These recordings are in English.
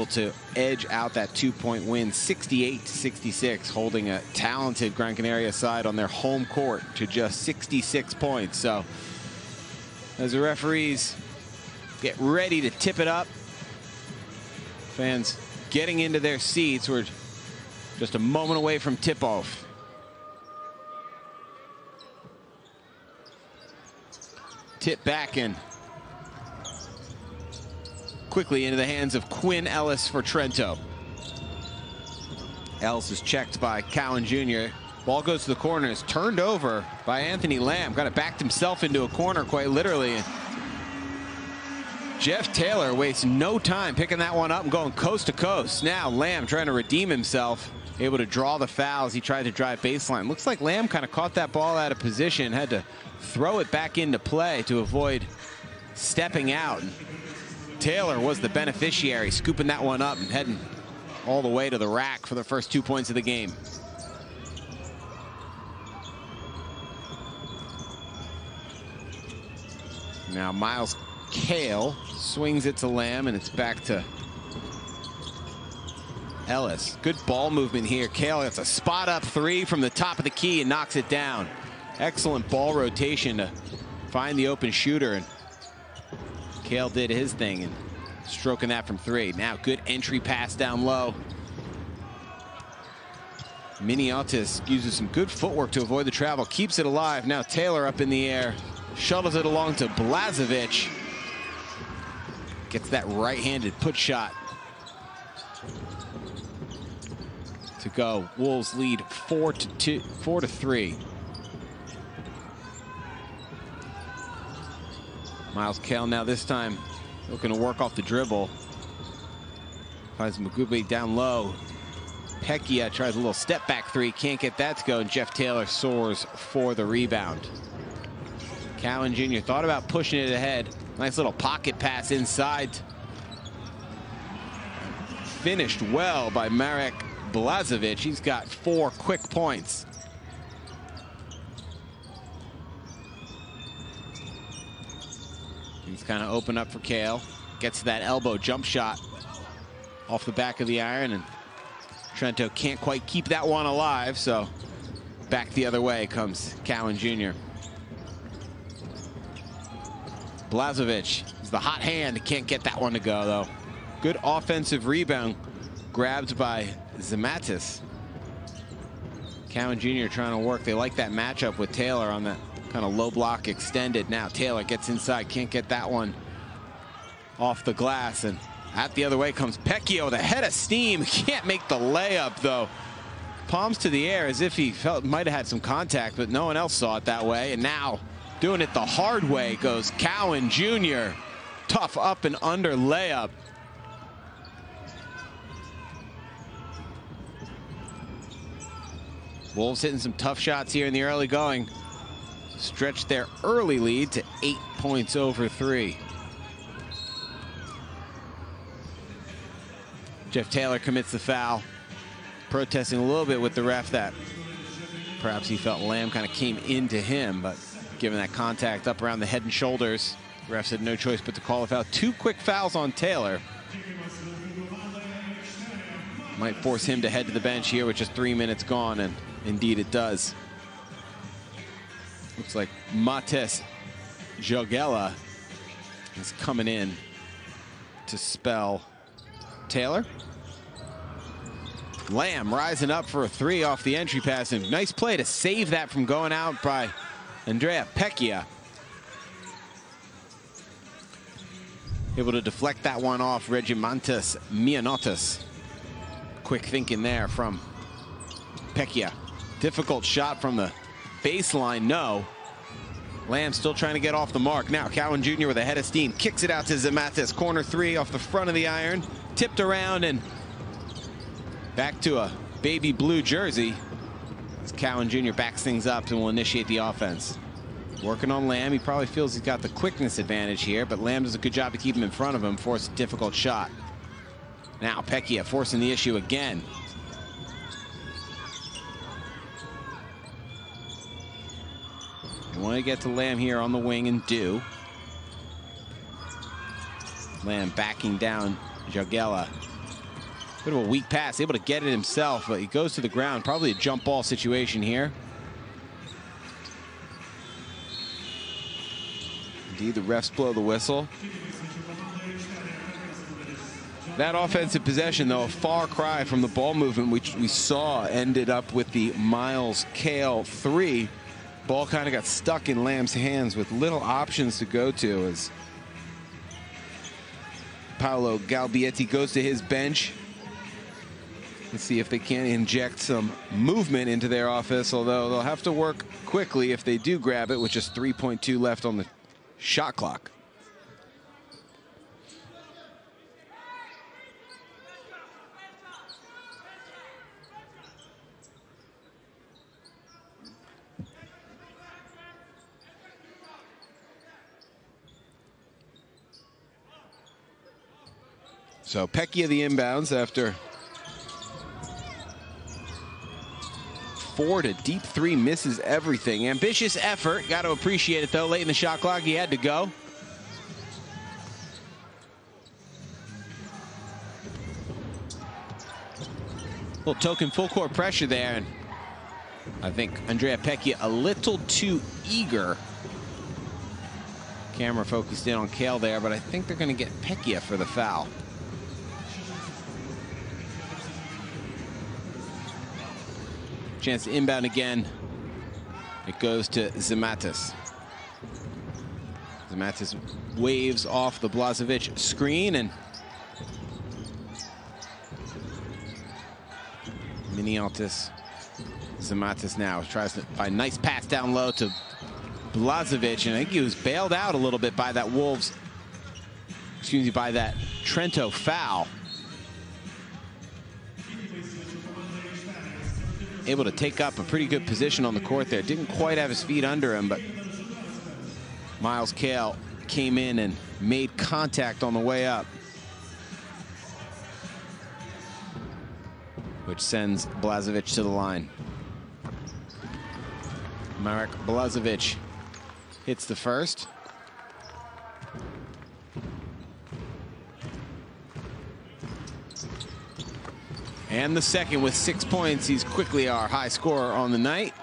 able to edge out that 2-point win, 68-66, holding a talented Gran Canaria side on their home court to just 66 points. So as the referees get ready to tip it up, fans getting into their seats. We're just a moment away from tip-off. Tip back and quickly into the hands of Quinn Ellis for Trento. Ellis is checked by Cowan Jr. Ball goes to the corner, is turned over by Anthony Lamb. Kind of backed himself into a corner quite literally. Jeff Taylor wastes no time picking that one up and going coast to coast. Now Lamb trying to redeem himself, able to draw the fouls. He tried to drive baseline. Looks like Lamb kind of caught that ball out of position, had to throw it back into play to avoid stepping out. Taylor was the beneficiary, scooping that one up and heading all the way to the rack for the first 2 points of the game. Now Miles Kale swings it to Lamb, and it's back to Ellis. Good ball movement here. Kale gets a spot up three from the top of the key and knocks it down. Excellent ball rotation to find the open shooter, and Kale did his thing and stroking that from three. Now good entry pass down low. Miniotis uses some good footwork to avoid the travel, keeps it alive. Now Taylor up in the air, shuttles it along to Blazovic. Gets that right-handed put shot to go. Wolves lead 4-3. Miles Kale now this time looking to work off the dribble. Finds Magube down low. Pecchia tries a little step back three, can't get that to go, and Jeff Taylor soars for the rebound. Cowan Jr. thought about pushing it ahead. Nice little pocket pass inside. Finished well by Marek Blazovic. He's got 4 quick points. He's kind of open up for Kale. Gets that elbow jump shot off the back of the iron, and Trento can't quite keep that one alive, so back the other way comes Cowan Jr. Blazovic is the hot hand, can't get that one to go though. Good offensive rebound grabbed by Zematis. Cowan Jr. trying to work. They like that matchup with Taylor on that kind of low block extended. Now Taylor gets inside, can't get that one off the glass, and out the other way comes Pecchio with a head of steam. Can't make the layup though. Palms to the air as if he felt might have had some contact, but no one else saw it that way. And now doing it the hard way goes Cowan Jr. Tough up and under layup. Wolves hitting some tough shots here in the early going. Stretch their early lead to 8 points over 3. Jeff Taylor commits the foul, protesting a little bit with the ref that perhaps he felt Lamb kind of came into him, but given that contact up around the head and shoulders, the refs had no choice but to call a foul. 2 quick fouls on Taylor. Might force him to head to the bench here with just 3 minutes gone, and indeed it does. Looks like Mates Jogella is coming in to spell Taylor. Lamb rising up for a 3 off the entry pass, and nice play to save that from going out by Andrea Pecchia. Able to deflect that one off Regimantas Mianotas. Quick thinking there from Pecchia. Difficult shot from the baseline, no. Lamb still trying to get off the mark. Now Cowan Jr. with a head of steam, kicks it out to Zematis. Corner 3 off the front of the iron. Tipped around and back to a baby blue jersey as Cowan Jr. backs things up and will initiate the offense. Working on Lamb. He probably feels he's got the quickness advantage here, but Lamb does a good job to keep him in front of him, force a difficult shot. Now Pecchia forcing the issue again. They want to get to Lamb here on the wing and do. Lamb backing down Jogella. Bit of a weak pass, able to get it himself, but he goes to the ground. Probably a jump ball situation here. Indeed, the refs blow the whistle. That offensive possession, though, a far cry from the ball movement which we saw ended up with the Miles Kale 3. Ball kind of got stuck in Lamb's hands with little options to go to as Paolo Galbietti goes to his bench. Let's see if they can inject some movement into their offense, although they'll have to work quickly if they do grab it with just 3.2 left on the shot clock. So Pecchia the inbounds after 4 to deep 3, misses everything. Ambitious effort, got to appreciate it though. Late in the shot clock, he had to go. Little token full court pressure there, and I think Andrea Pecchia a little too eager. Camera focused in on Kale there, but I think they're going to get Pecchia for the foul. Chance to inbound again. It goes to Zamatis. Zamatis waves off the Blažević screen, and Miniotis. Zamatis now tries to find a nice pass down low to Blažević, and I think he was bailed out a little bit by that by that Trento foul. Able to take up a pretty good position on the court there. Didn't quite have his feet under him, but Miles Kale came in and made contact on the way up, which sends Blažević to the line. Marek Blažević hits the first. And the second with 6 points. He's quickly our high scorer on the night.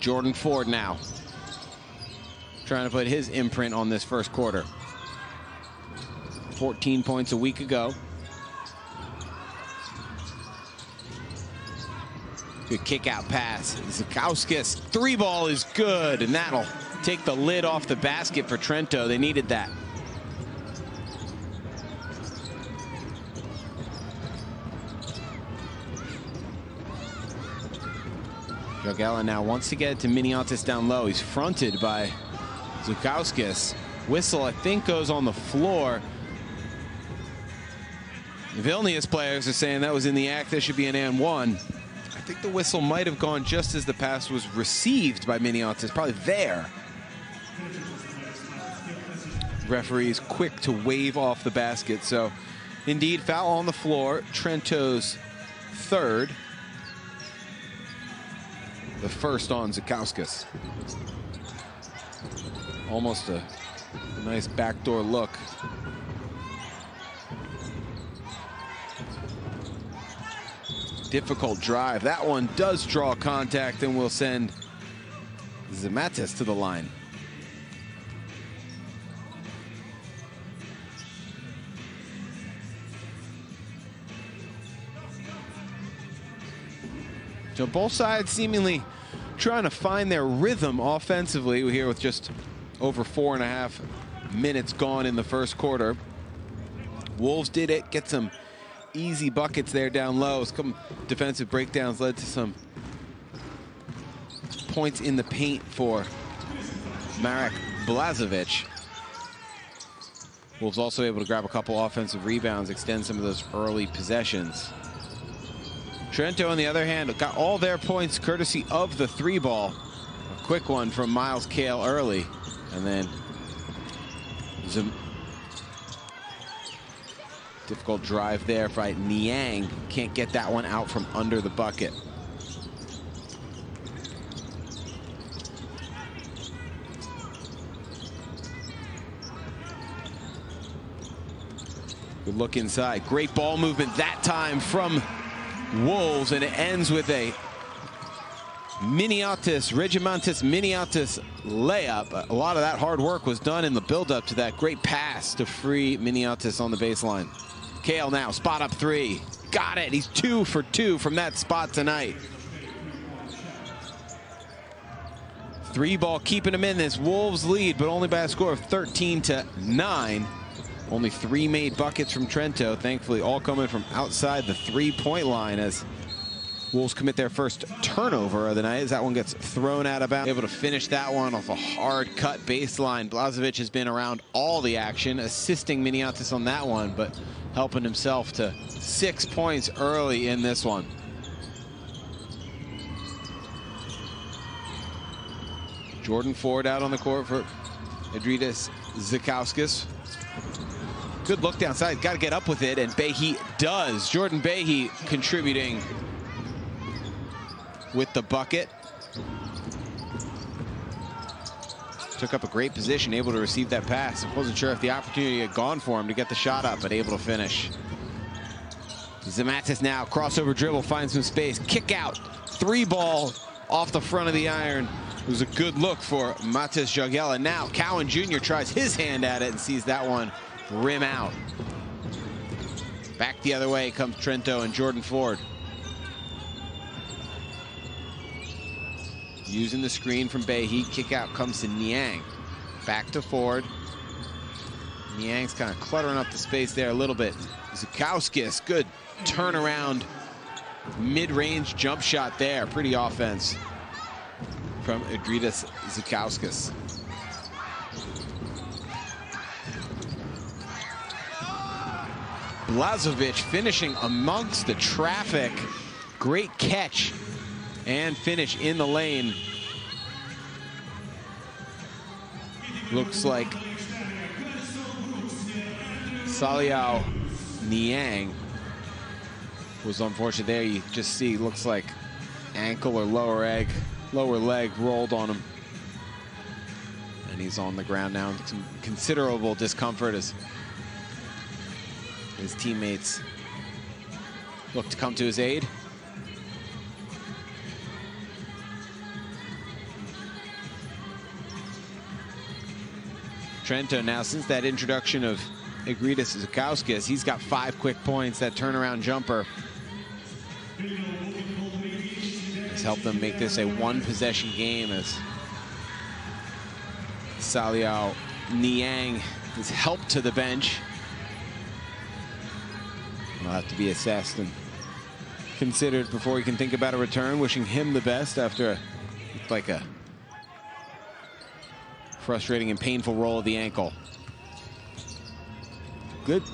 Jordan Ford now trying to put his imprint on this first quarter. 14 points a week ago. Good kick out pass. Zukauskis, 3-ball is good, and that'll take the lid off the basket for Trento. They needed that. Jogella now wants to get it to Miniotis down low. He's fronted by Zukauskis. Whistle, I think, goes on the floor. Vilnius players are saying that was in the act. There should be an and one. I think the whistle might have gone just as the pass was received by Miniotis. Probably there. Referee's quick to wave off the basket. So, indeed, foul on the floor. Trento's third. The first on Zukauskis. Almost a nice backdoor look. Difficult drive. That one does draw contact and will send Zamatis to the line. So both sides seemingly trying to find their rhythm offensively. We're here with just over 4.5 minutes gone in the first quarter. Wolves did it, get some easy buckets there down low. Some defensive breakdowns led to some points in the paint for Marek Blažević. Wolves also able to grab a couple offensive rebounds, extend some of those early possessions. Trento, on the other hand, got all their points courtesy of the 3-ball. A quick one from Miles Kale early. And then difficult drive there by Niang. Can't get that one out from under the bucket. Good look inside. Great ball movement that time from Wolves, and it ends with a Regimantis Miniatis layup. A lot of that hard work was done in the buildup to that great pass to free Miniatis on the baseline. Kale now, spot up three. Got it. He's 2 for 2 from that spot tonight. 3 ball keeping him in this Wolves lead, but only by a score of 13-9. Only 3 made buckets from Trento, thankfully all coming from outside the 3-point line as Wolves commit their first turnover of the night as that one gets thrown out of bounds. Able to finish that one off a hard cut baseline. Blažević has been around all the action, assisting Miniatis on that one, but helping himself to 6 points early in this one. Jordan Ford out on the court for Edritas Zikauskas. Good look downside, got to get up with it, and Behi does. Jordan Behi contributing with the bucket. Took up a great position, able to receive that pass. I wasn't sure if the opportunity had gone for him to get the shot up, but able to finish. Zamatis now, crossover dribble, finds some space. Kick out, 3 ball off the front of the iron. It was a good look for Matis Jagela. Now Cowan Jr. tries his hand at it and sees that one rim out. Back the other way comes Trento and Jordan Ford. Using the screen from Behi, kick out comes to Niang. Back to Ford. Niang's kind of cluttering up the space there a little bit. Zikauskas, good turnaround, mid-range jump shot there. Pretty offense from Edritas Zikauskas. Blažević finishing amongst the traffic. Great catch and finish in the lane. Looks like Saliao Niang was unfortunate there. You just see, looks like ankle or lower leg rolled on him. And he's on the ground now. Some considerable discomfort as his teammates look to come to his aid. Trento now, since that introduction of Edritas Zikauskas, he's got 5 quick points. That turnaround jumper has helped them make this a 1-possession game as Saliao Niang is helped to the bench. Will have to be assessed and considered before he can think about a return. Wishing him the best after like a frustrating and painful roll of the ankle. Good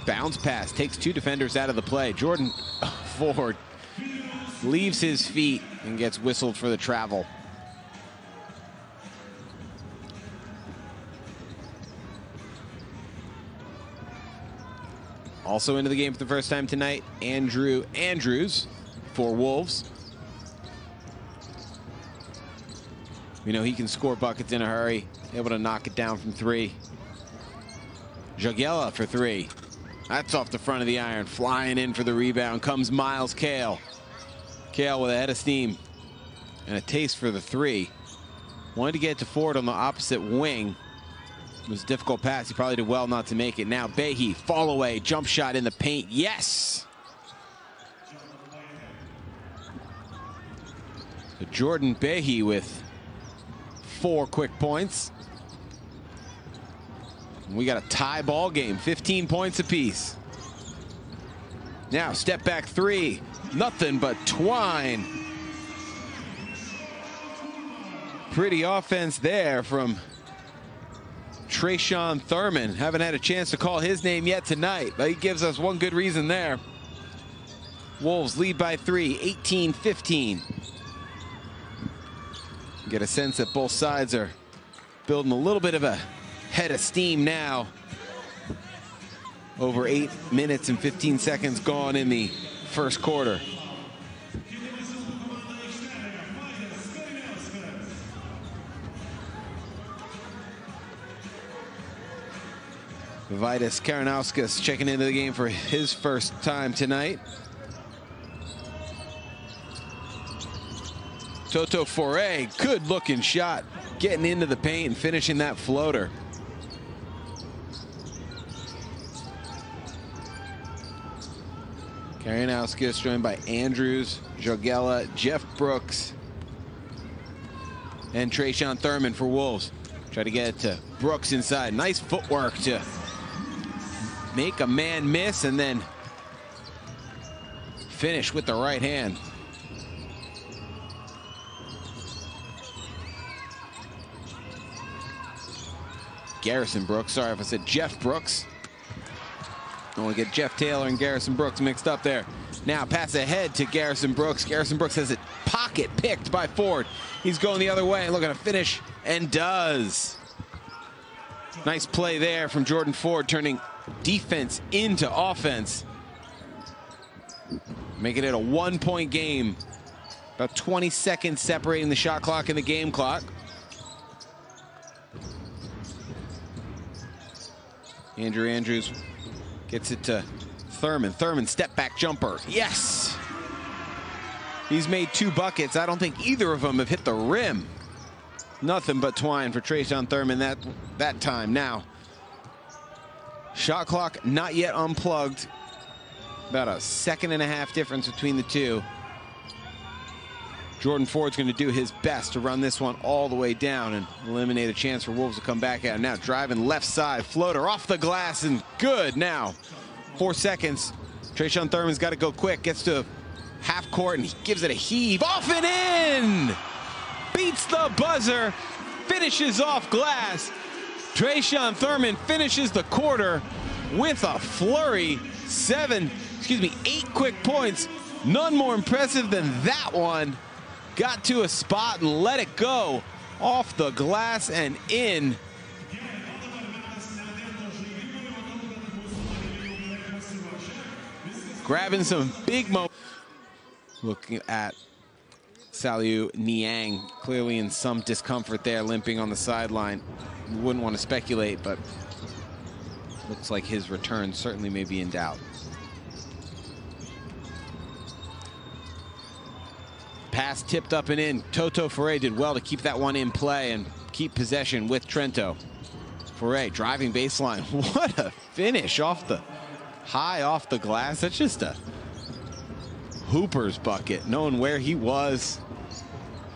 bounce pass, takes 2 defenders out of the play. Jordan Ford leaves his feet and gets whistled for the travel. Also into the game for the first time tonight, Andrew Andrews for Wolves. We know he can score buckets in a hurry, able to knock it down from 3. Jagela for 3. That's off the front of the iron. Flying in for the rebound comes Miles Kale. Kale with a head of steam and a taste for the 3. Wanted to get to Ford on the opposite wing. It was a difficult pass. He probably did well not to make it. Now Behi, fall away, jump shot in the paint. Yes! So Jordan Behi with 4 quick points. And we got a tie ball game, 15 points apiece. Now step back 3, nothing but twine. Pretty offense there from Trayshawn Thurman. Haven't had a chance to call his name yet tonight, but he gives us one good reason there. Wolves lead by 3, 18-15. Get a sense that both sides are building a little bit of a head of steam now. Over 8 minutes and 15 seconds gone in the first quarter. Vitas Karanauskas checking into the game for his first time tonight. Toto Foray, good looking shot, getting into the paint and finishing that floater. Karanauskas joined by Andrews, Jogella, Jeff Brooks, and Tre'Shawn Thurman for Wolves. Try to get it to Brooks inside. Nice footwork to make a man miss and then finish with the right hand. Garrison Brooks, sorry if I said Jeff Brooks. Don't want to get Jeff Taylor and Garrison Brooks mixed up there. Now pass ahead to Garrison Brooks. Garrison Brooks has it pocket picked by Ford. He's going the other way, looking to finish, and does. Nice play there from Jordan Ford, turning defense into offense. Making it a 1-point game. About 20 seconds separating the shot clock and the game clock. Andrew Andrews gets it to Thurman. Thurman, step back jumper. Yes! He's made 2 buckets. I don't think either of them have hit the rim. Nothing but twine for Tre'Shawn Thurman that time. Now, shot clock not yet unplugged. About a 1.5 seconds difference between the two. Jordan Ford's going to do his best to run this one all the way down and eliminate a chance for Wolves to come back at him. Now driving left side, floater off the glass and good. Now 4 seconds. Tre'Shawn Thurman's got to go quick. Gets to half court and he gives it a heave. Off and in! Beats the buzzer. Finishes off glass. Tre'Shawn Thurman finishes the quarter with a flurry. 8 quick points. None more impressive than that one. Got to a spot and let it go off the glass and in. Grabbing some big moments. Looking at Saliu Niang, clearly in some discomfort there, limping on the sideline. Wouldn't want to speculate, but looks like his return certainly may be in doubt. Pass tipped up and in. Toto Foray did well to keep that one in play and keep possession with Trento. Foray driving baseline. What a finish off the high off the glass. That's just a Hooper's bucket. Knowing where he was,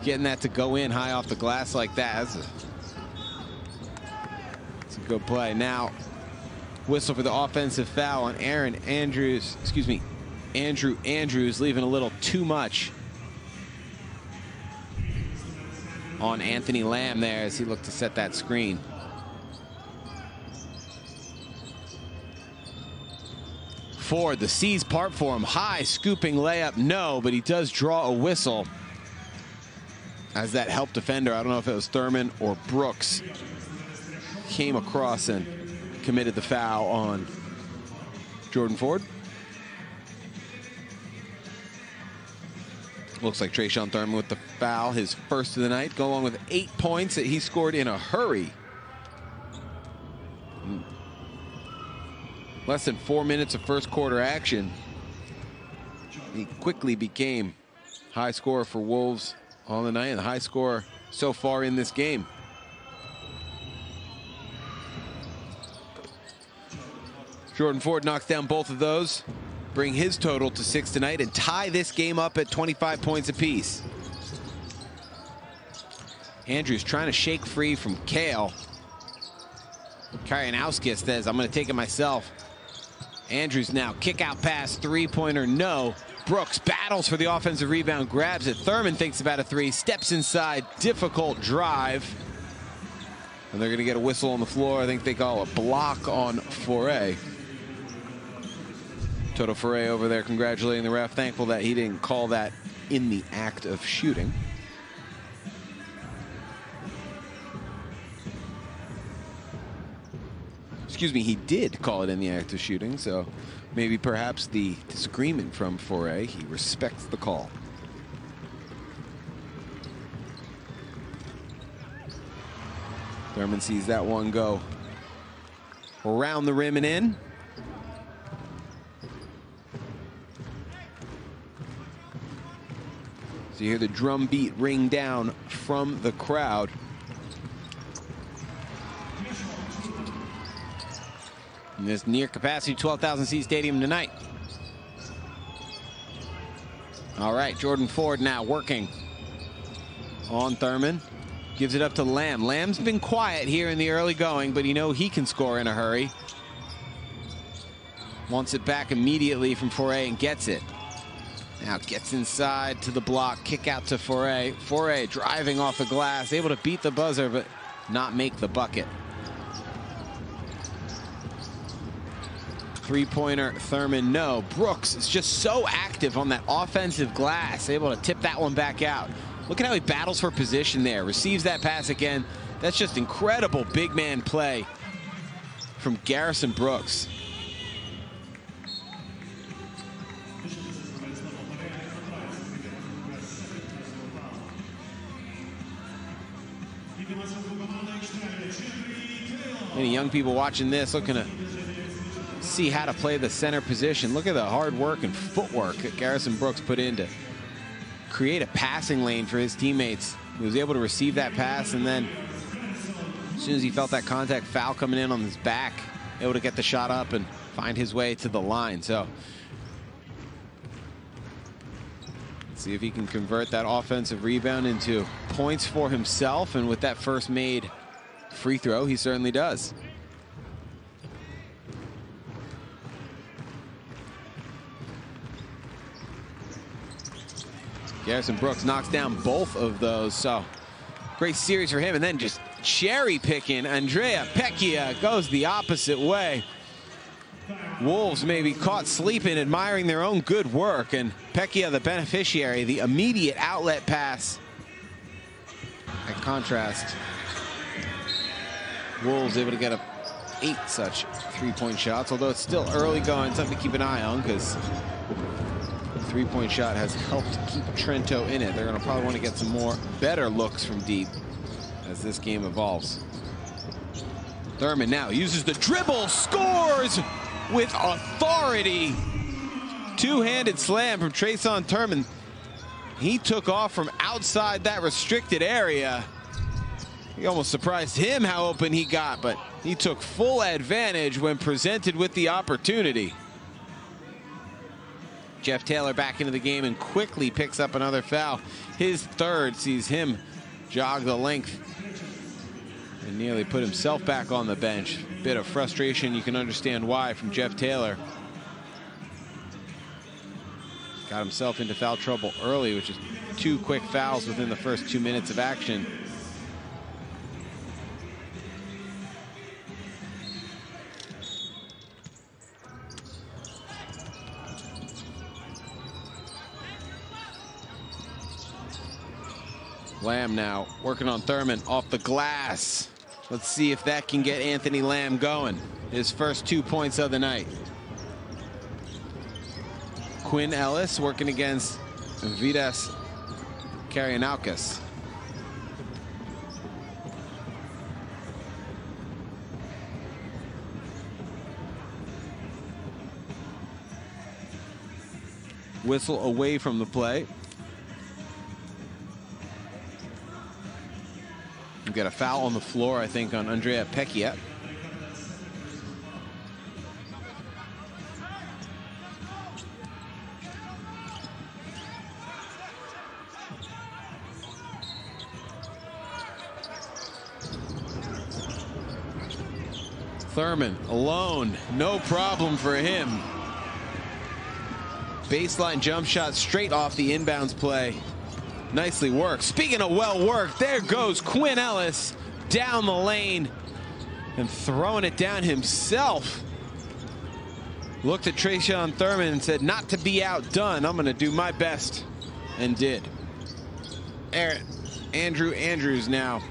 getting that to go in high off the glass like that. That's a good play. Now whistle for the offensive foul on Andrew Andrews, leaving a little too much on Anthony Lamb there as he looked to set that screen. Ford, the seas part for him. High scooping layup, no, but he does draw a whistle as that help defender, I don't know if it was Thurman or Brooks, came across and committed the foul on Jordan Ford. Looks like Tre'Shawn Thurman with the foul, his first of the night, go along with 8 points that he scored in a hurry. Less than 4 minutes of first quarter action. He quickly became high scorer for Wolves on the night and the high scorer so far in this game. Jordan Ford knocks down both of those, bring his total to 6 tonight and tie this game up at 25 points apiece. Andrews trying to shake free from Kale. Karanauskas says, I'm going to take it myself. Andrews now kick out pass, 3-pointer, no. Brooks battles for the offensive rebound, grabs it. Thurman thinks about a 3, steps inside, difficult drive. And they're going to get a whistle on the floor. I think they call a block on Foray. Toto Foray over there congratulating the ref, thankful that he didn't call that in the act of shooting. Excuse me, he did call it in the act of shooting, so maybe perhaps the disagreement from Foray, he respects the call. Thurman sees that one go around the rim and in. So you hear the drum beat ring down from the crowd. In this near capacity 12,000 seat stadium tonight. All right, Jordan Ford now working on Thurman. Gives it up to Lamb. Lamb's been quiet here in the early going, but you know he can score in a hurry. Wants it back immediately from Foray and gets it. Now gets inside to the block, kick out to Foray. Foray driving off the glass, able to beat the buzzer, but not make the bucket. Three-pointer, Thurman, no. Brooks is just so active on that offensive glass, able to tip that one back out. Look at how he battles for position there. Receives that pass again. That's just incredible big man play from Garrison Brooks. Many young people watching this looking to see how to play the center position. Look at the hard work and footwork that Garrison Brooks put in to create a passing lane for his teammates. He was able to receive that pass, and then as soon as he felt that contact foul coming in on his back, able to get the shot up and find his way to the line. So let's see if he can convert that offensive rebound into points for himself, and with that first made free throw, he certainly does. Garrison Brooks knocks down both of those, so great series for him. And then just cherry picking, Andrea Pecchia goes the opposite way. Wolves may be caught sleeping, admiring their own good work, and Pecchia the beneficiary, the immediate outlet pass. In contrast, Wolves able to get 8 such three-point shots, although it's still early going, something to keep an eye on, because three-point shot has helped keep Trento in it. They're going to probably want to get some more better looks from deep as this game evolves. Thurman now uses the dribble, scores with authority. Two-handed slam from Trayson Thurman. He took off from outside that restricted area. He almost surprised him how open he got, but he took full advantage when presented with the opportunity. Jeff Taylor back into the game and quickly picks up another foul. His third sees him jog the length and nearly put himself back on the bench. Bit of frustration, you can understand why, from Jeff Taylor. Got himself into foul trouble early, which is 2 quick fouls within the first 2 minutes of action. Lamb now working on Thurman off the glass. Let's see if that can get Anthony Lamb going. His first 2 points of the night. Quinn Ellis working against Vidas Karianaukas. Whistle away from the play. We got a foul on the floor, I think, on Andrea Pecchia. Thurman alone, no problem for him. Baseline jump shot straight off the inbounds play. Nicely worked. Speaking of well worked, there goes Quinn Ellis down the lane and throwing it down himself. Looked at Trayson Thurman and said, not to be outdone, I'm going to do my best, and did. Andrew Andrews now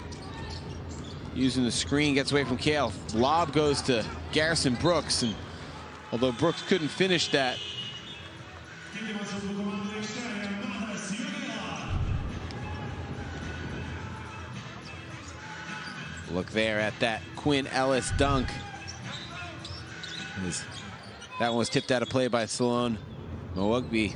using the screen, gets away from Kale. Lob goes to Garrison Brooks, and although Brooks couldn't finish that, look there at that Quinn Ellis dunk. That one was tipped out of play by Sloan Mougby.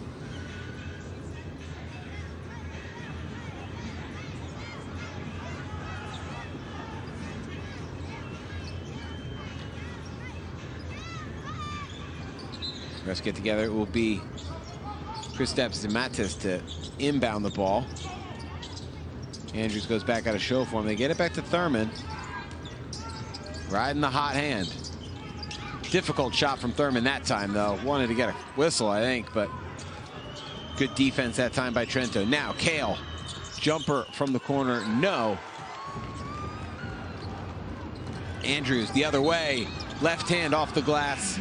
Let's get together. It will be Kristaps Zimatis to inbound the ball. Andrews goes back out of show for him. They get it back to Thurman. Riding the hot hand. Difficult shot from Thurman that time, though. Wanted to get a whistle, I think, but good defense that time by Trento. Now, Kale. Jumper from the corner, no. Andrews the other way. Left hand off the glass.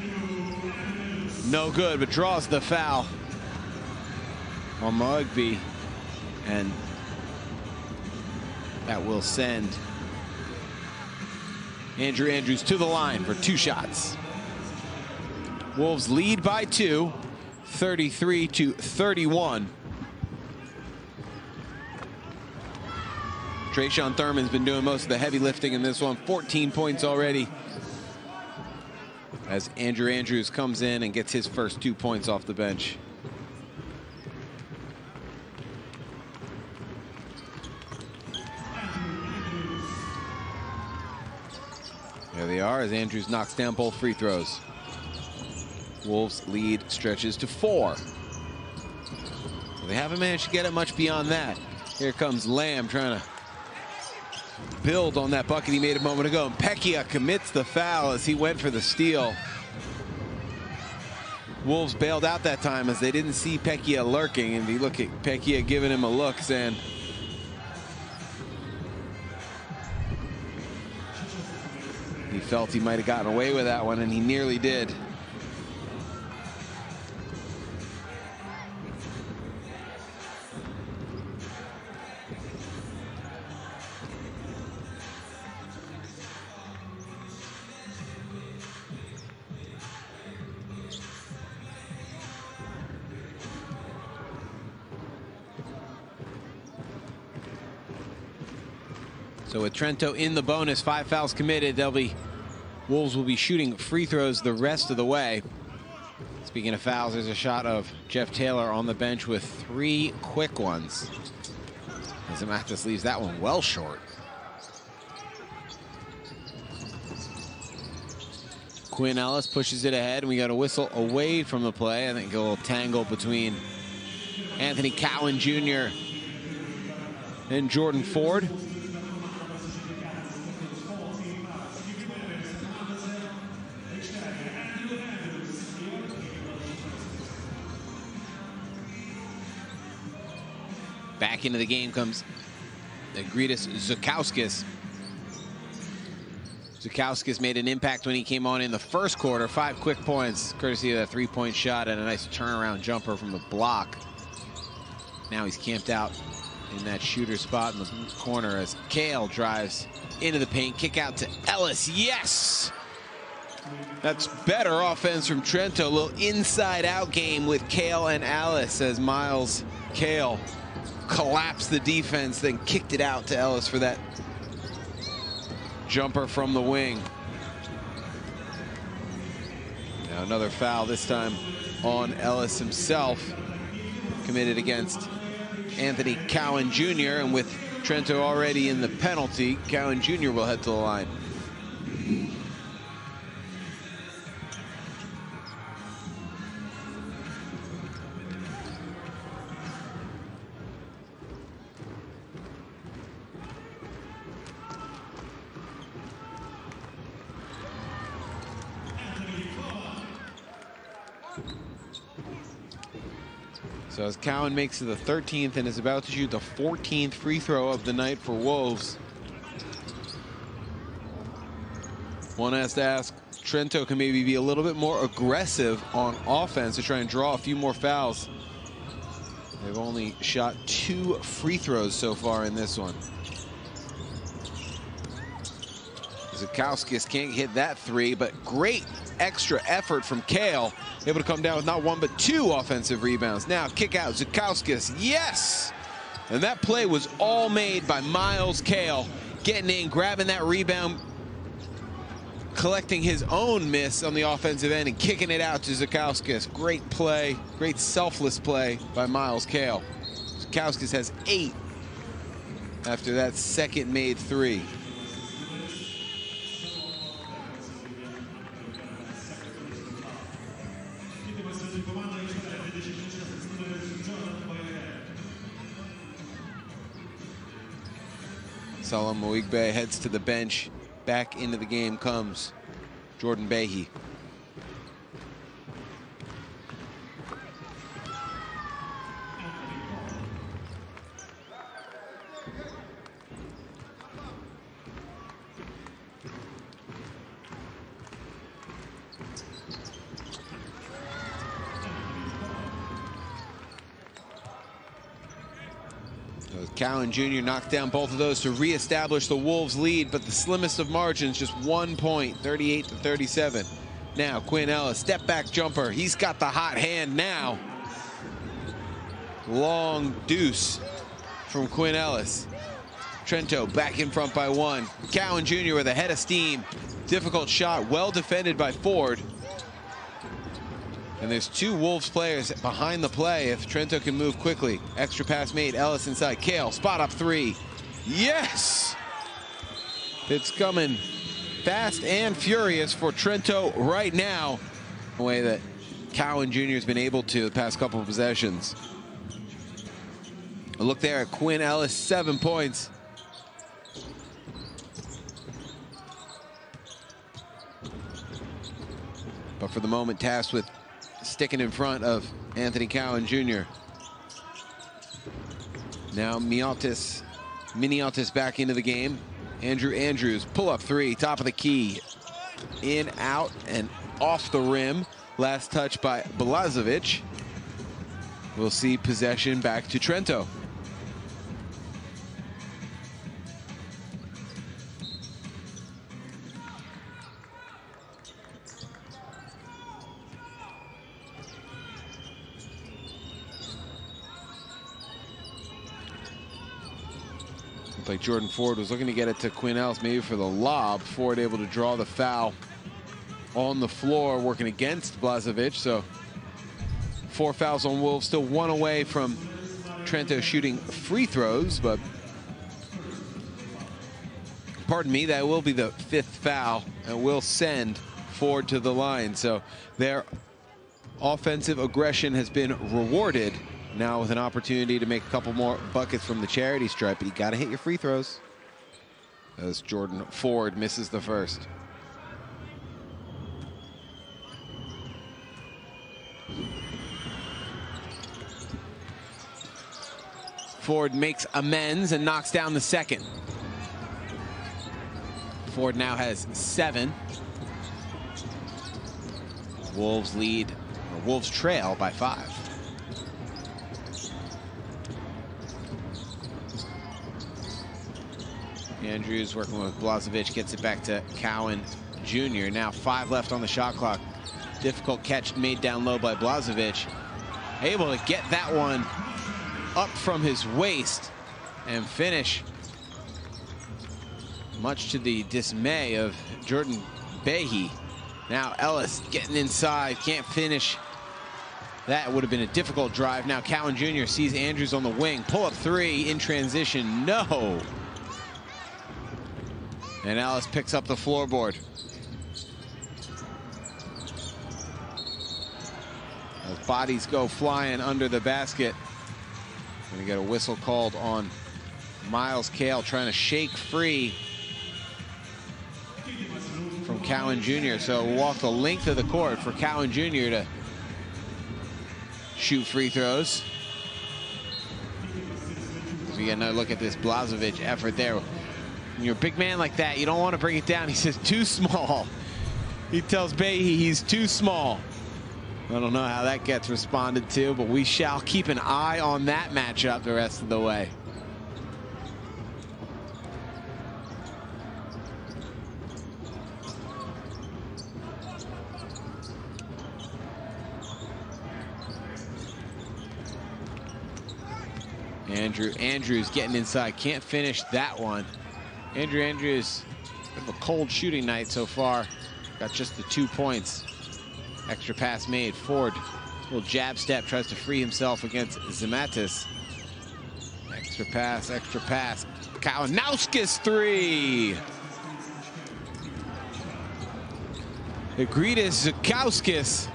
No good, but draws the foul on Mougby. And that will send Andrew Andrews to the line for 2 shots. Wolves lead by 2, 33-31. Trayshawn Thurman's been doing most of the heavy lifting in this one. 14 points already, as Andrew Andrews comes in and gets his first 2 points off the bench. There they are as Andrews knocks down both free throws. Wolves lead stretches to 4. They haven't managed to get it much beyond that. Here comes Lamb trying to build on that bucket he made a moment ago. And Pecchia commits the foul as he went for the steal. Wolves bailed out that time as they didn't see Pecchia lurking. And you look at Pecchia giving him a look saying, he felt he might have gotten away with that one, and he nearly did. So with Trento in the bonus, 5 fouls committed, Wolves will be shooting free throws the rest of the way. Speaking of fouls, there's a shot of Jeff Taylor on the bench with 3 quick ones. As Zimatis leaves that one well short. Quinn Ellis pushes it ahead, and we got a whistle away from the play. I think a little tangle between Anthony Cowan Jr. and Jordan Ford. Back into the game comes Egridas Zukauskis. Zukauskis made an impact when he came on in the first quarter. 5 quick points, courtesy of that 3-point shot and a nice turnaround jumper from the block. Now he's camped out in that shooter spot in the corner as Kale drives into the paint. Kick out to Ellis. Yes! That's better offense from Trento. A little inside-out game with Kale and Ellis as Miles Kale collapsed the defense, then kicked it out to Ellis for that jumper from the wing. Now another foul, this time on Ellis himself, committed against Anthony Cowan Jr. And with Trento already in the penalty, Cowan Jr. will head to the line. So as Cowan makes it the 13th and is about to shoot the 14th free throw of the night for Wolves. One has to ask, Trento can maybe be a little bit more aggressive on offense to try and draw a few more fouls. They've only shot 2 free throws so far in this one. Zukauskis can't hit that 3, but great extra effort from Kale. Able to come down with not 1 but 2 offensive rebounds. Now kick out Zukauskis. Yes! And that play was all made by Miles Kale. Getting in, grabbing that rebound, collecting his own miss on the offensive end and kicking it out to Zakauskas. Great play, great selfless play by Miles Kale. Zakauskas has 8 after that second made 3. Salam Moigbe heads to the bench. Back into the game comes Jordan Behe. Cowan Jr. knocked down both of those to reestablish the Wolves lead, but the slimmest of margins, just 1 point, 38-37. Now Quinn Ellis, step back jumper. He's got the hot hand now. Long deuce from Quinn Ellis. Trento back in front by 1. Cowan Jr. with a head of steam. Difficult shot, well defended by Ford. And there's 2 Wolves players behind the play if Trento can move quickly. Extra pass made, Ellis inside. Kale, spot up 3. Yes! It's coming fast and furious for Trento right now. The way that Cowan Jr. has been able to the past couple of possessions. A look there at Quinn Ellis, 7 points. But for the moment, tasked with sticking in front of Anthony Cowan Jr. Now Miniotis back into the game. Andrew Andrews, pull up 3, top of the key. In, out, and off the rim. Last touch by Blazovic. We'll see possession back to Trento. Like Jordan Ford was looking to get it to Quinn Ellis, maybe for the lob. Ford able to draw the foul on the floor, working against Blazovic. So 4 fouls on Wolves, still 1 away from Trento shooting free throws, but pardon me, that will be the 5th foul and will send Ford to the line. So their offensive aggression has been rewarded. Now with an opportunity to make a couple more buckets from the charity stripe, but you got to hit your free throws. As Jordan Ford misses the first. Ford makes amends and knocks down the second. Ford now has 7. Wolves lead, or Wolves trail by 5. Andrews working with Blazovic, gets it back to Cowan Jr. Now 5 left on the shot clock. Difficult catch made down low by Blazovic. Able to get that one up from his waist and finish. Much to the dismay of Jordan Behe. Now Ellis getting inside, can't finish. That would have been a difficult drive. Now Cowan Jr. sees Andrews on the wing. Pull up 3 in transition, no. And Ellis picks up the floorboard. As bodies go flying under the basket. Gonna get a whistle called on Miles Kale, trying to shake free from Cowan Jr. So we'll walk the length of the court for Cowan Jr. to shoot free throws. So we get another look at this Blazovic effort there. When you're a big man like that, you don't want to bring it down. He says, too small. He tells Behe he's too small. I don't know how that gets responded to, but we shall keep an eye on that matchup the rest of the way. Andrews getting inside, can't finish that one. Andrews, a cold shooting night so far got just the 2 points. Extra pass made. Ford, little jab step, tries to free himself against Zimatis. Extra pass, extra pass. Kalinauskis 3. Egridas Zukauskis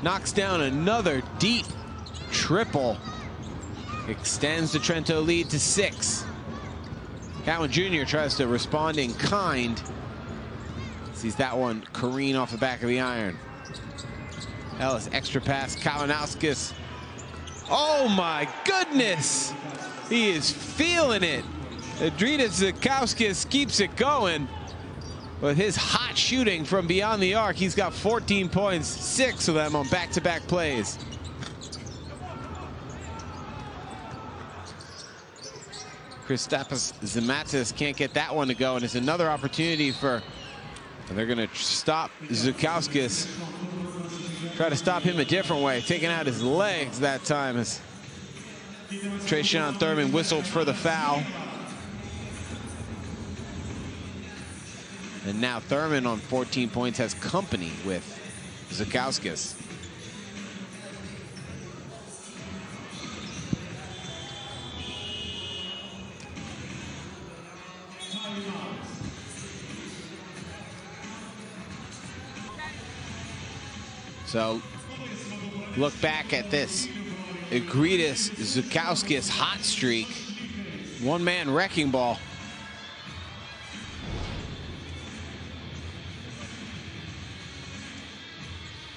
knocks down another deep triple. Extends the Trento lead to 6. Cowan Jr. tries to respond in kind. Sees that one careen off the back of the iron. Ellis, extra pass, Kalinauskis. Oh my goodness! He is feeling it. Egridas Zukauskis keeps it going. With his hot shooting from beyond the arc, he's got 14 points, 6 of them on back-to-back plays. Kristaps Zimatis can't get that one to go, and it's another opportunity for, and they're going to stop Zukauskis. Try to stop him a different way, taking out his legs that time as Treshon Thurman whistled for the foul. And now Thurman on 14 points has company with Zukauskis. So look back at this Egridas Zukauskis hot streak. One-man wrecking ball.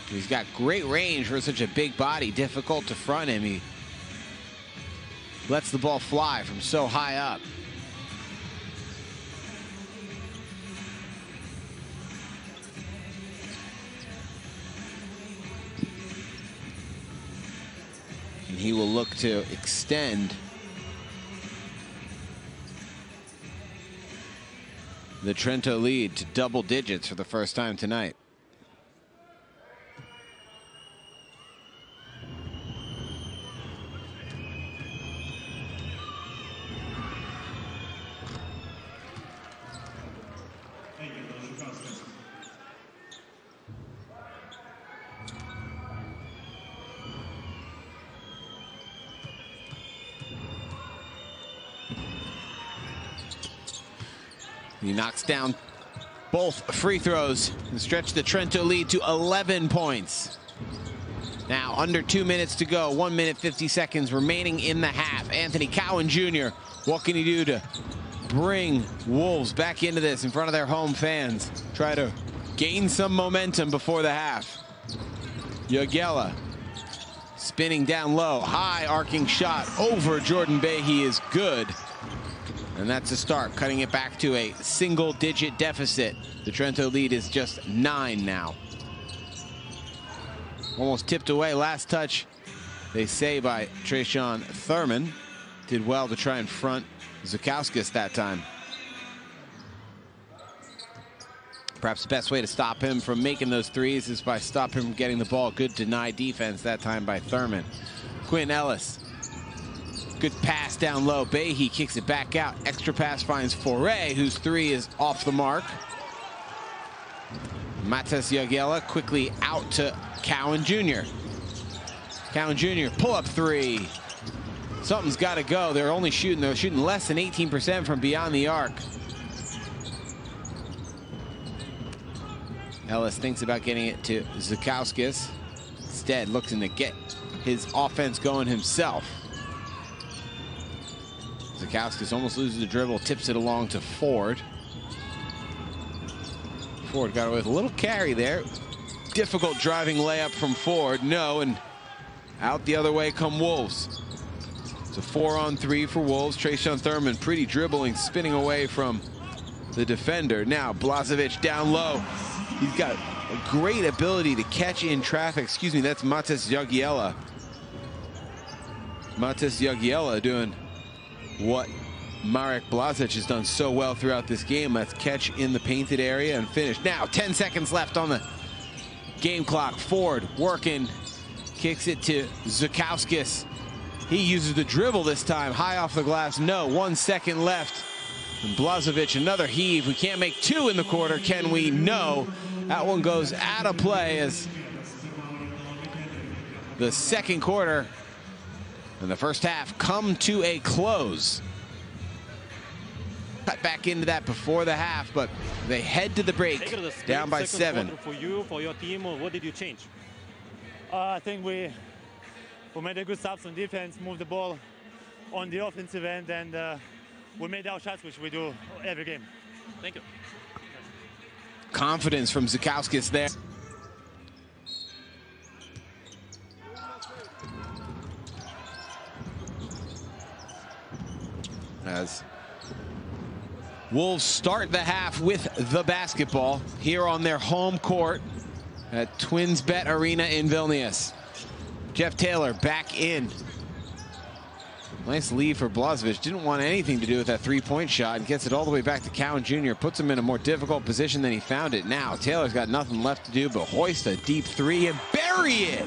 He's got great range for such a big body, difficult to front him. He lets the ball fly from so high up. And he will look to extend the Trento lead to double digits for the first time tonight. He knocks down both free throws and stretch the Trento lead to 11 points. Now under 2 minutes to go, 1 minute 50 seconds remaining in the half. Anthony Cowan Jr., what can he do to bring Wolves back into this in front of their home fans? Try to gain some momentum before the half. Yagela spinning down low, high arcing shot over Jordan Behe is good. And that's a start, cutting it back to a single-digit deficit. The Trento lead is just 9 now. Almost tipped away, last touch, they say, by Treshon Thurman. Did well to try and front Zukauskis that time. Perhaps the best way to stop him from making those threes is by stopping him from getting the ball. Good denied defense that time by Thurman. Quinn Ellis. Good pass down low. Behe kicks it back out. Extra pass finds Foray, whose 3 is off the mark. Matas Yagela quickly out to Cowan Jr. Cowan Jr. pull-up 3. Something's got to go. They're shooting less than 18% from beyond the arc. Ellis thinks about getting it to Zukauskis. Instead, looking to get his offense going himself. Zukauskis almost loses the dribble, tips it along to Ford. Ford got away with a little carry there. Difficult driving layup from Ford. No, and out the other way come Wolves. It's a 4-on-3 for Wolves. Treshon Thurman pretty dribbling, spinning away from the defender. Now Blažević down low. He's got a great ability to catch in traffic. Excuse me, that's Matas Yagela. Matas Yagela doing what Marek Blažić has done so well throughout this game. Let's catch in the painted area and finish. Now 10 seconds left on the game clock. Ford working, kicks it to Zukauskis. He uses the dribble this time, high off the glass. No, 1 second left. And Blažević, another heave. We can't make 2 in the quarter, can we? No. That one goes out of play as the second quarter and the first half come to a close. Cut back into that before the half, but they head to the break down by 7. For you, for your team, what did you change? I think we made a good stops on defense, moved the ball on the offensive end, and we made our shots, which we do every game. Thank you. Confidence from Zukowskis there. As Wolves start the half with the basketball here on their home court at TwinsBet Arena in Vilnius. Jeff Taylor back in. Nice lead for Blažević. Didn't want anything to do with that three-point shot and gets it all the way back to Cowan Jr. Puts him in a more difficult position than he found it. Now Taylor's got nothing left to do but hoist a deep three and bury it.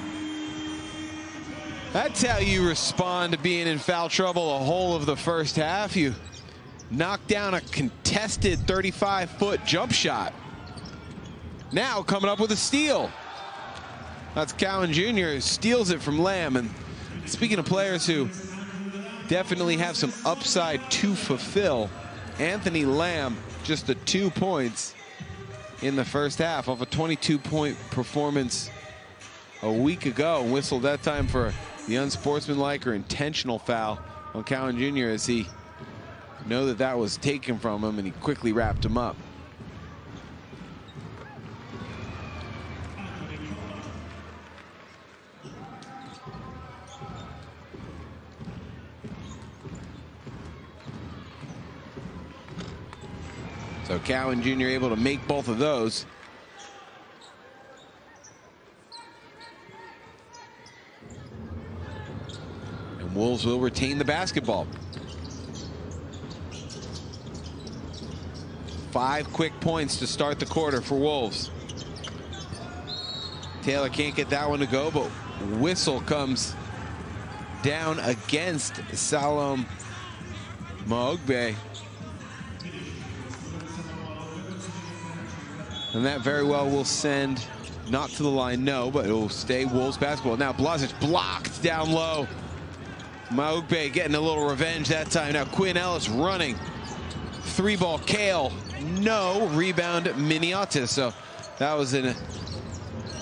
That's how you respond to being in foul trouble a whole of the first half. You knock down a contested 35-foot jump shot. Now coming up with a steal. That's Cowan Jr. steals it from Lamb. And speaking of players who definitely have some upside to fulfill, Anthony Lamb just the 2 points in the first half off a 22-point performance a week ago. Whistled that time for the unsportsmanlike or intentional foul on Cowan Jr. as he knew that was taken from him, and he quickly wrapped him up. So Cowan Jr. able to make both of those. And Wolves will retain the basketball. 5 quick points to start the quarter for Wolves. Taylor can't get that one to go, but whistle comes down against Salom Maogbe. And that very well will send, not to the line, no, but it will stay Wolves basketball. Now Blažević blocked down low. Maogbe getting a little revenge that time. Now Quinn Ellis running. 3-ball Kale, no. Rebound Miniotis. So that was a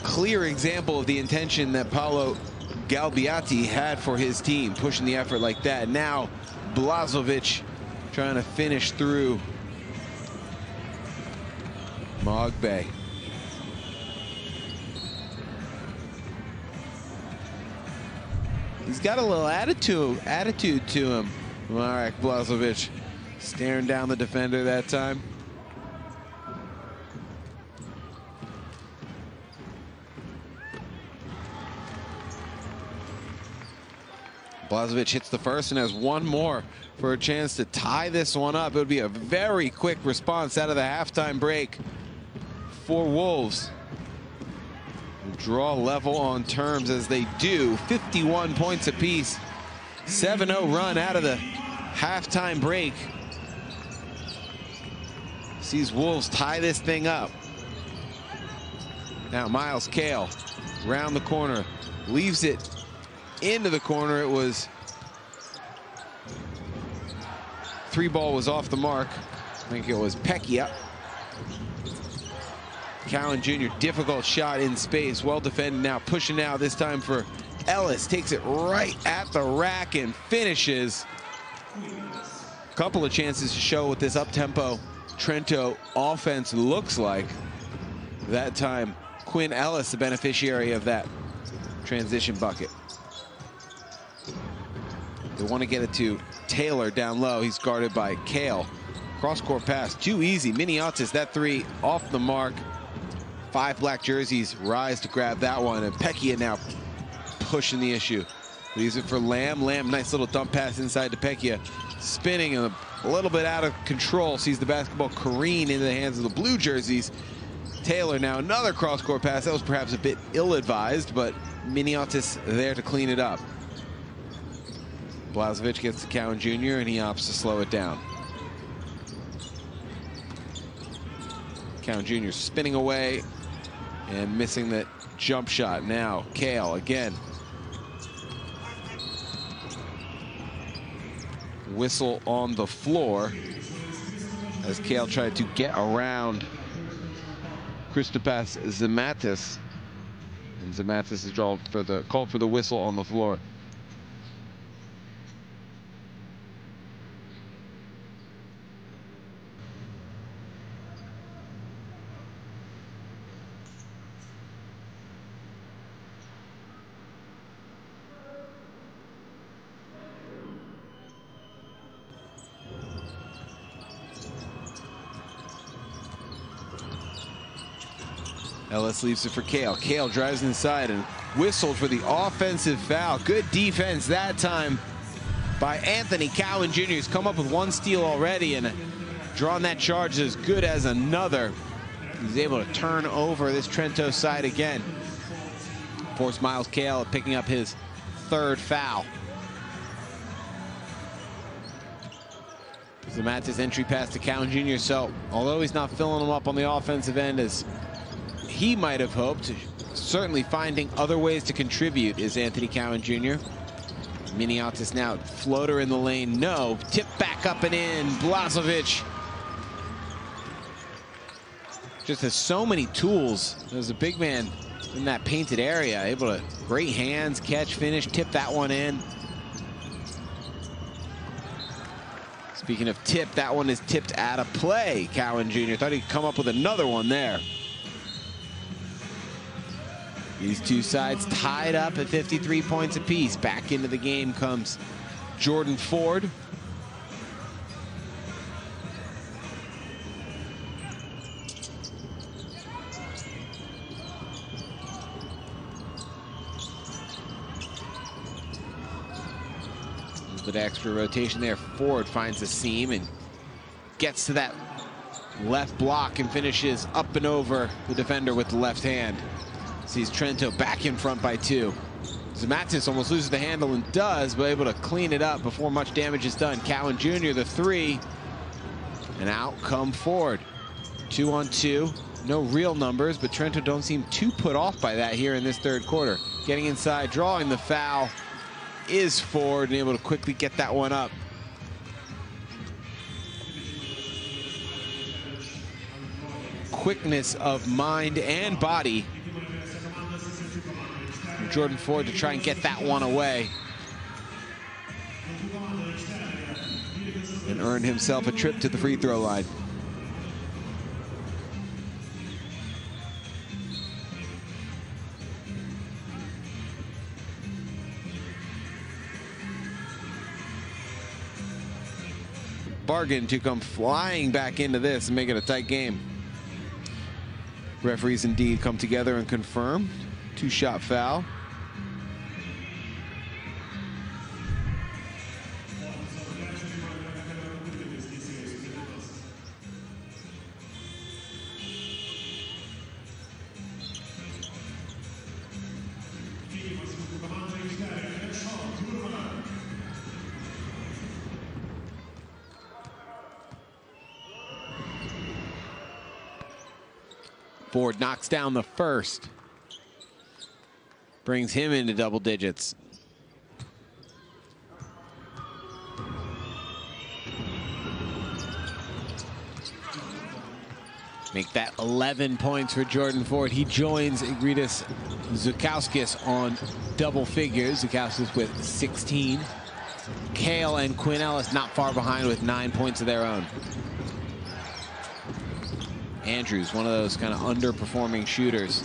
clear example of the intention that Paolo Galbiati had for his team, pushing the effort like that. Now Blažević trying to finish through Maogbe. He's got a little attitude to him. Marek Blažević staring down the defender that time. Blažević hits the first and has one more for a chance to tie this one up. It would be a very quick response out of the halftime break for Wolves. Draw level on terms as they do. 51 points apiece. 7-0 run out of the halftime break. Sees Wolves tie this thing up. Now Miles Kale round the corner, leaves it into the corner. It was 3-ball was off the mark. I think it was Pecchia. Cowan Jr. difficult shot in space, well defended. Now pushing out this time for Ellis, takes it right at the rack and finishes. A couple of chances to show what this up-tempo Trento offense looks like. That time Quinn Ellis the beneficiary of that transition bucket. They want to get it to Taylor down low. He's guarded by Kale. Cross-court pass, too easy. Miniotis, that 3 off the mark. 5 black jerseys rise to grab that one, and Pecchia now pushing the issue. Leaves it for Lamb. Lamb, nice little dump pass inside to Pecchia. Spinning and a little bit out of control. Sees the basketball careen into the hands of the blue jerseys. Taylor now another cross-court pass. That was perhaps a bit ill-advised, but Miniotis there to clean it up. Blažević gets to Cowan Jr. and he opts to slow it down. Cowan Jr. spinning away And missing that jump shot. Now, Kale again. Whistle on the floor as Kale tried to get around Kristapas Zimatis. And Zimatis is called for the whistle on the floor. Ellis leaves it for Kale. Kale drives inside and whistled for the offensive foul. Good defense that time by Anthony Cowan Jr. He's come up with 1 steal already and drawn that charge as good as another. He's able to turn over this Trento side again. Force Miles Kale picking up his 3rd foul. Zimatis entry pass to Cowan Jr. So although he's not filling them up on the offensive end as he might have hoped, certainly finding other ways to contribute is Anthony Cowan Jr. Miniotis now, floater in the lane, no. Tip back up and in, Blažević. Just has so many tools. There's a big man in that painted area, able to, great hands, catch, finish, tip that one in. Speaking of tip, that one is tipped out of play. Cowan Jr. thought he'd come up with another one there. These two sides tied up at 53 points apiece. Back into the game comes Jordan Ford. A little bit extra rotation there. Ford finds a seam and gets to that left block and finishes up and over the defender with the left hand. Sees Trento back in front by 2. Zimatis almost loses the handle and does, but able to clean it up before much damage is done. Cowan Jr. the 3. And out come Ford. 2-on-2. No real numbers, but Trento don't seem too put off by that here in this 3rd quarter. Getting inside, drawing the foul is Ford, and able to quickly get that one up. Quickness of mind and body. Jordan Ford to try and get that one away. And earn himself a trip to the free throw line. Bargain to come flying back into this and make it a tight game. Referees indeed come together and confirm. 2-shot foul. Ford knocks down the first. Brings him into double digits. Make that 11 points for Jordan Ford. He joins Egridas Zukauskis on double figures. Zukauskis with 16. Kale and Quinn Ellis not far behind with 9 points of their own. Andrews, one of those kind of underperforming shooters.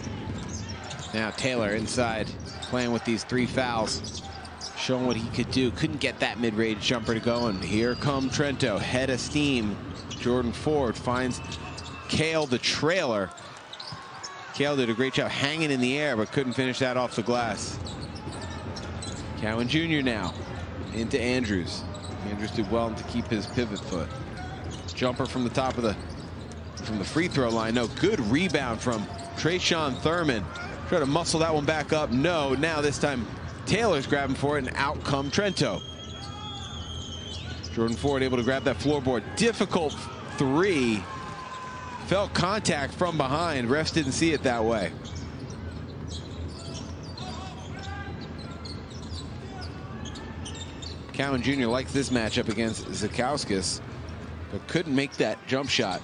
Now Taylor inside, playing with these 3 fouls, showing what he could do. Couldn't get that mid-range jumper to go, and here come Trento, head of steam. Jordan Ford finds Kale, the trailer. Kale did a great job hanging in the air, but couldn't finish that off the glass. Cowan Jr. now into Andrews. Andrews did well to keep his pivot foot. Jumper from the top of the free throw line. No, good rebound from Trayshawn Thurman. Try to muscle that one back up. No, now this time Taylor's grabbing for it, and out come Trento. Jordan Ford able to grab that floorboard. Difficult 3. Felt contact from behind. Refs didn't see it that way. Cowan Jr. likes this matchup against Zukowskis, but couldn't make that jump shot.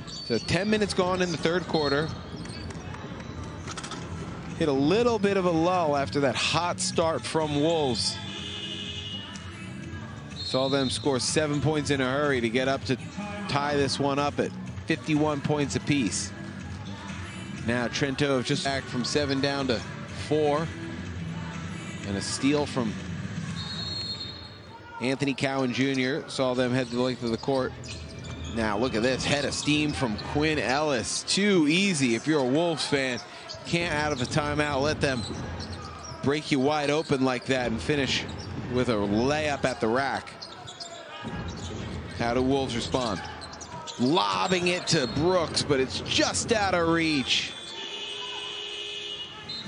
So 10 minutes gone in the third quarter. Hit a little bit of a lull after that hot start from Wolves. Saw them score 7 points in a hurry to get up to tie this one up at 51 points apiece. Now Trento have just back from 7 down to 4. And a steal from Anthony Cowan Jr. Saw them head the length of the court. Now look at this head of steam from Quinn Ellis. Too easy if you're a Wolves fan. Can't out of a timeout let them break you wide open like that and finish with a layup at the rack. How do Wolves respond? Lobbing it to Brooks, but it's just out of reach.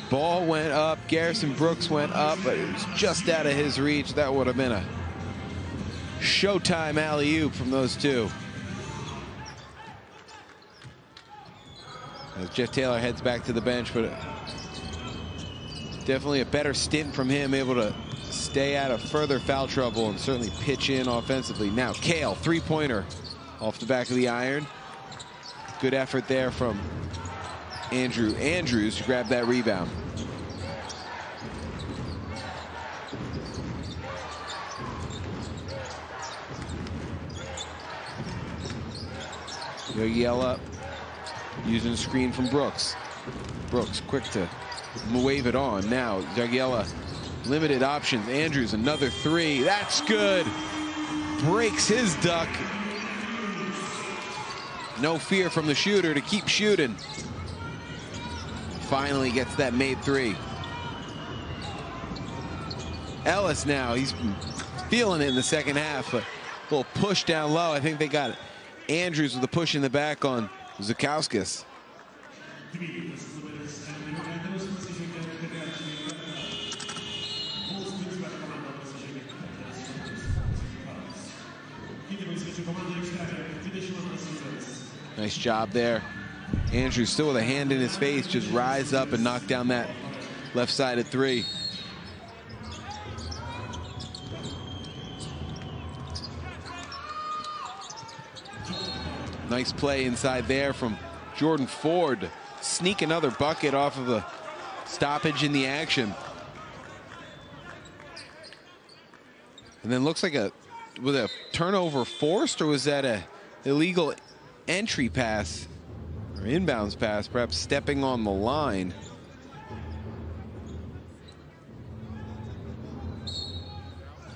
Ball went up. Garrison Brooks went up, but it was just out of his reach. That would have been a showtime alley-oop from those two. As Jeff Taylor heads back to the bench, but definitely a better stint from him, able to stay out of further foul trouble and certainly pitch in offensively. Now Kale, three-pointer off the back of the iron. Good effort there from Andrew Andrews to grab that rebound. Yogiella using a screen from Brooks. Brooks quick to wave it on. Now Yogiella, limited options. Andrews, another three. That's good. Breaks his duck. No fear from the shooter to keep shooting. Finally gets that made three. Ellis now, he's feeling it in the second half, but a little push down low. I think they got Andrews with a push in the back on Zukowskis. Nice job there. Andrews still with a hand in his face, just rise up and knock down that left-sided three. Nice play inside there from Jordan Ford. Sneak another bucket off of a stoppage in the action. And then looks like was a turnover forced, or was that a illegal entry pass or inbounds pass, perhaps stepping on the line?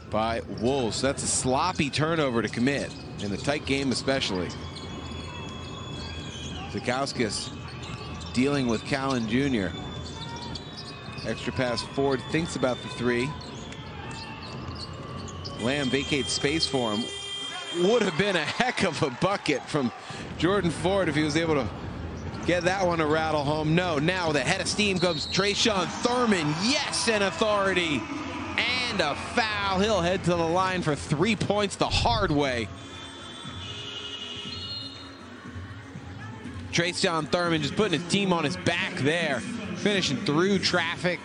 By Wolves. That's a sloppy turnover to commit in a tight game especially. Zukowskis dealing with Cowan Jr. Extra pass Ford, thinks about the three. Lamb vacates space for him. Would have been a heck of a bucket from Jordan Ford if he was able to get that one to rattle home. No, now the head of steam comes Trayshawn Thurman. Yes, and authority. And a foul. He'll head to the line for 3 points the hard way. Trayshawn Thurman just putting his team on his back there. Finishing through traffic,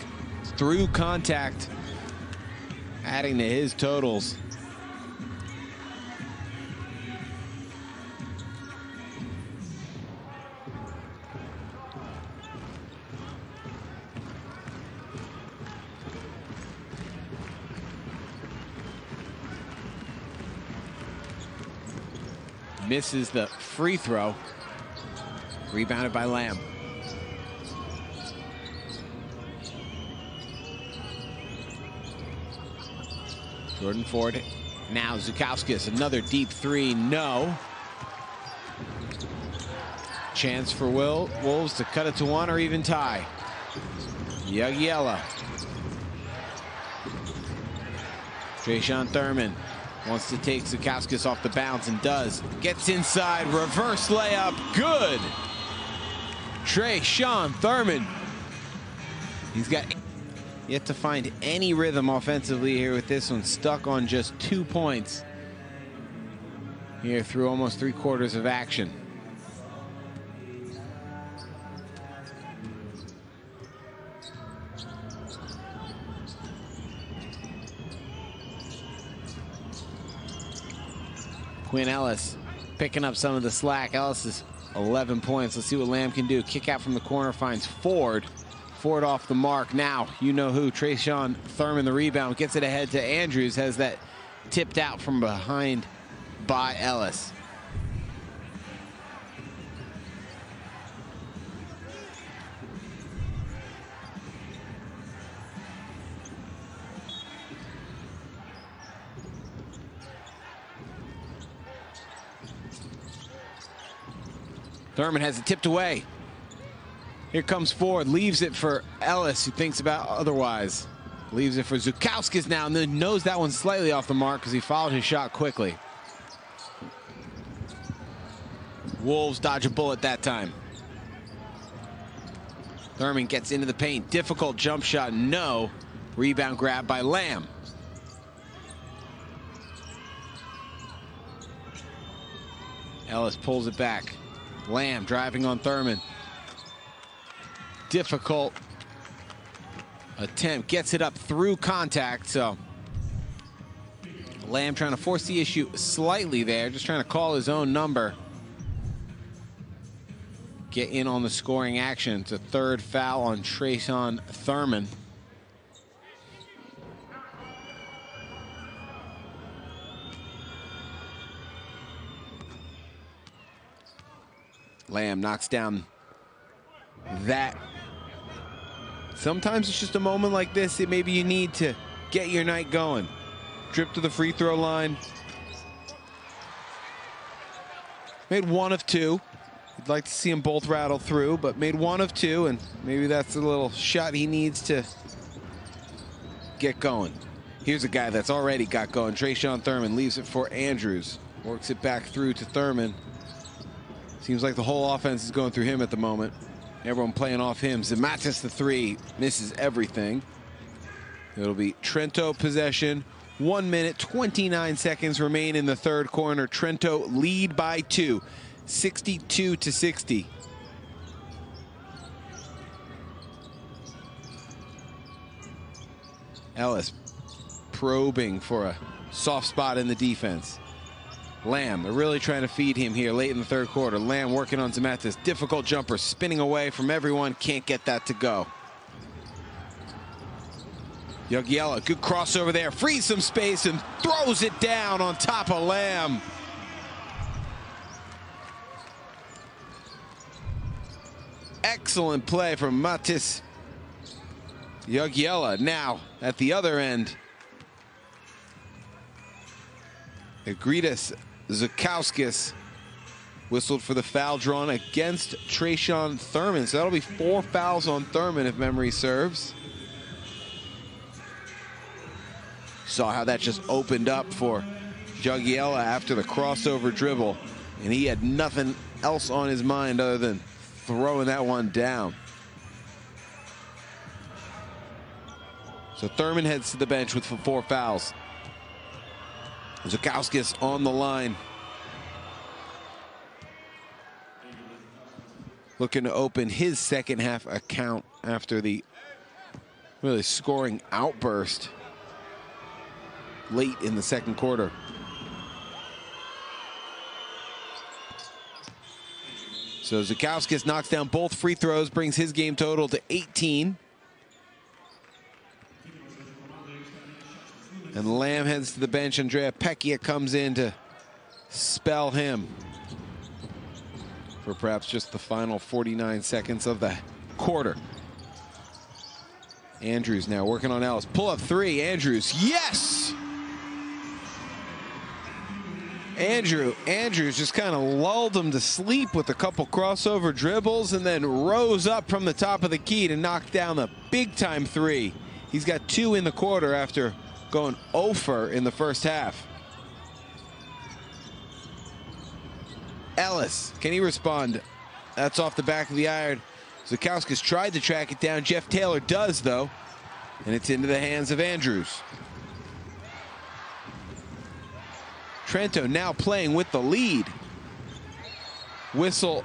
through contact. Adding to his totals. Misses the free throw. Rebounded by Lamb. Jordan Ford. Now Zukowskis, another deep three. No. Chance for Wolves to cut it to one or even tie. Yogiella. Trayshawn Thurman wants to take Zukowskis off the bounce and does. Gets inside, reverse layup, good. Trayshawn Thurman. He's got yet to find any rhythm offensively here with this one. Stuck on just 2 points here through almost 3/4 of action. Quinn Ellis picking up some of the slack. Ellis is 11 points. Let's see what Lamb can do. Kick out from the corner, finds Ford. Ford off the mark. Now, you know who, Trayshawn Thurman, the rebound, gets it ahead to Andrews, has that tipped out from behind by Ellis. Thurman has it tipped away. Here comes Ford, leaves it for Ellis, who thinks about otherwise. Leaves it for Zukowskis now, and then knows that one slightly off the mark because he followed his shot quickly. Wolves dodge a bullet that time. Thurman gets into the paint. Difficult jump shot, no. Rebound grab by Lamb. Ellis pulls it back. Lamb driving on Thurman. Difficult attempt, gets it up through contact. So Lamb trying to force the issue slightly there, just trying to call his own number. Get in on the scoring action. It's a third foul on Trayshawn Thurman. Lamb knocks down that. Sometimes it's just a moment like this that maybe you need to get your night going. Trip to the free throw line. Made one of two. You'd like to see them both rattle through, but made one of two, and maybe that's a little shot he needs to get going. Here's a guy that's already got going. Trayshawn Thurman leaves it for Andrews. Works it back through to Thurman. Seems like the whole offense is going through him at the moment. Everyone playing off him. Zimatis, the three, misses everything. It'll be Trento possession. 1 minute, 29 seconds remain in the third corner. Trento lead by 2, 62-60. Ellis probing for a soft spot in the defense. Lamb, they're really trying to feed him here late in the third quarter. Lamb working on Zimatis. Difficult jumper, spinning away from everyone. Can't get that to go. Yogiella, good crossover there. Frees some space and throws it down on top of Lamb. Excellent play from Matis Yogiella. Now, at the other end, Egridas Zukowskis whistled for the foul drawn against Trayshawn Thurman. So that'll be 4 fouls on Thurman if memory serves. Saw how that just opened up for Jogiella after the crossover dribble, and he had nothing else on his mind other than throwing that one down. So Thurman heads to the bench with 4 fouls. Zukowskis on the line. Looking to open his second half account after the really scoring outburst late in the second quarter. So Zukowskis knocks down both free throws, brings his game total to 18. And Lamb heads to the bench. Andrea Pecchia comes in to spell him for perhaps just the final 49 seconds of the quarter. Andrews now working on Ellis. Pull up three. Andrews, yes! Andrews just kind of lulled him to sleep with a couple crossover dribbles and then rose up from the top of the key to knock down the big-time three. He's got 2 in the quarter after going 0 for in the first half. Ellis, can he respond? That's off the back of the iron. Zukowskis tried to track it down. Jeff Taylor does, though, and it's into the hands of Andrews. Trento now playing with the lead. Whistle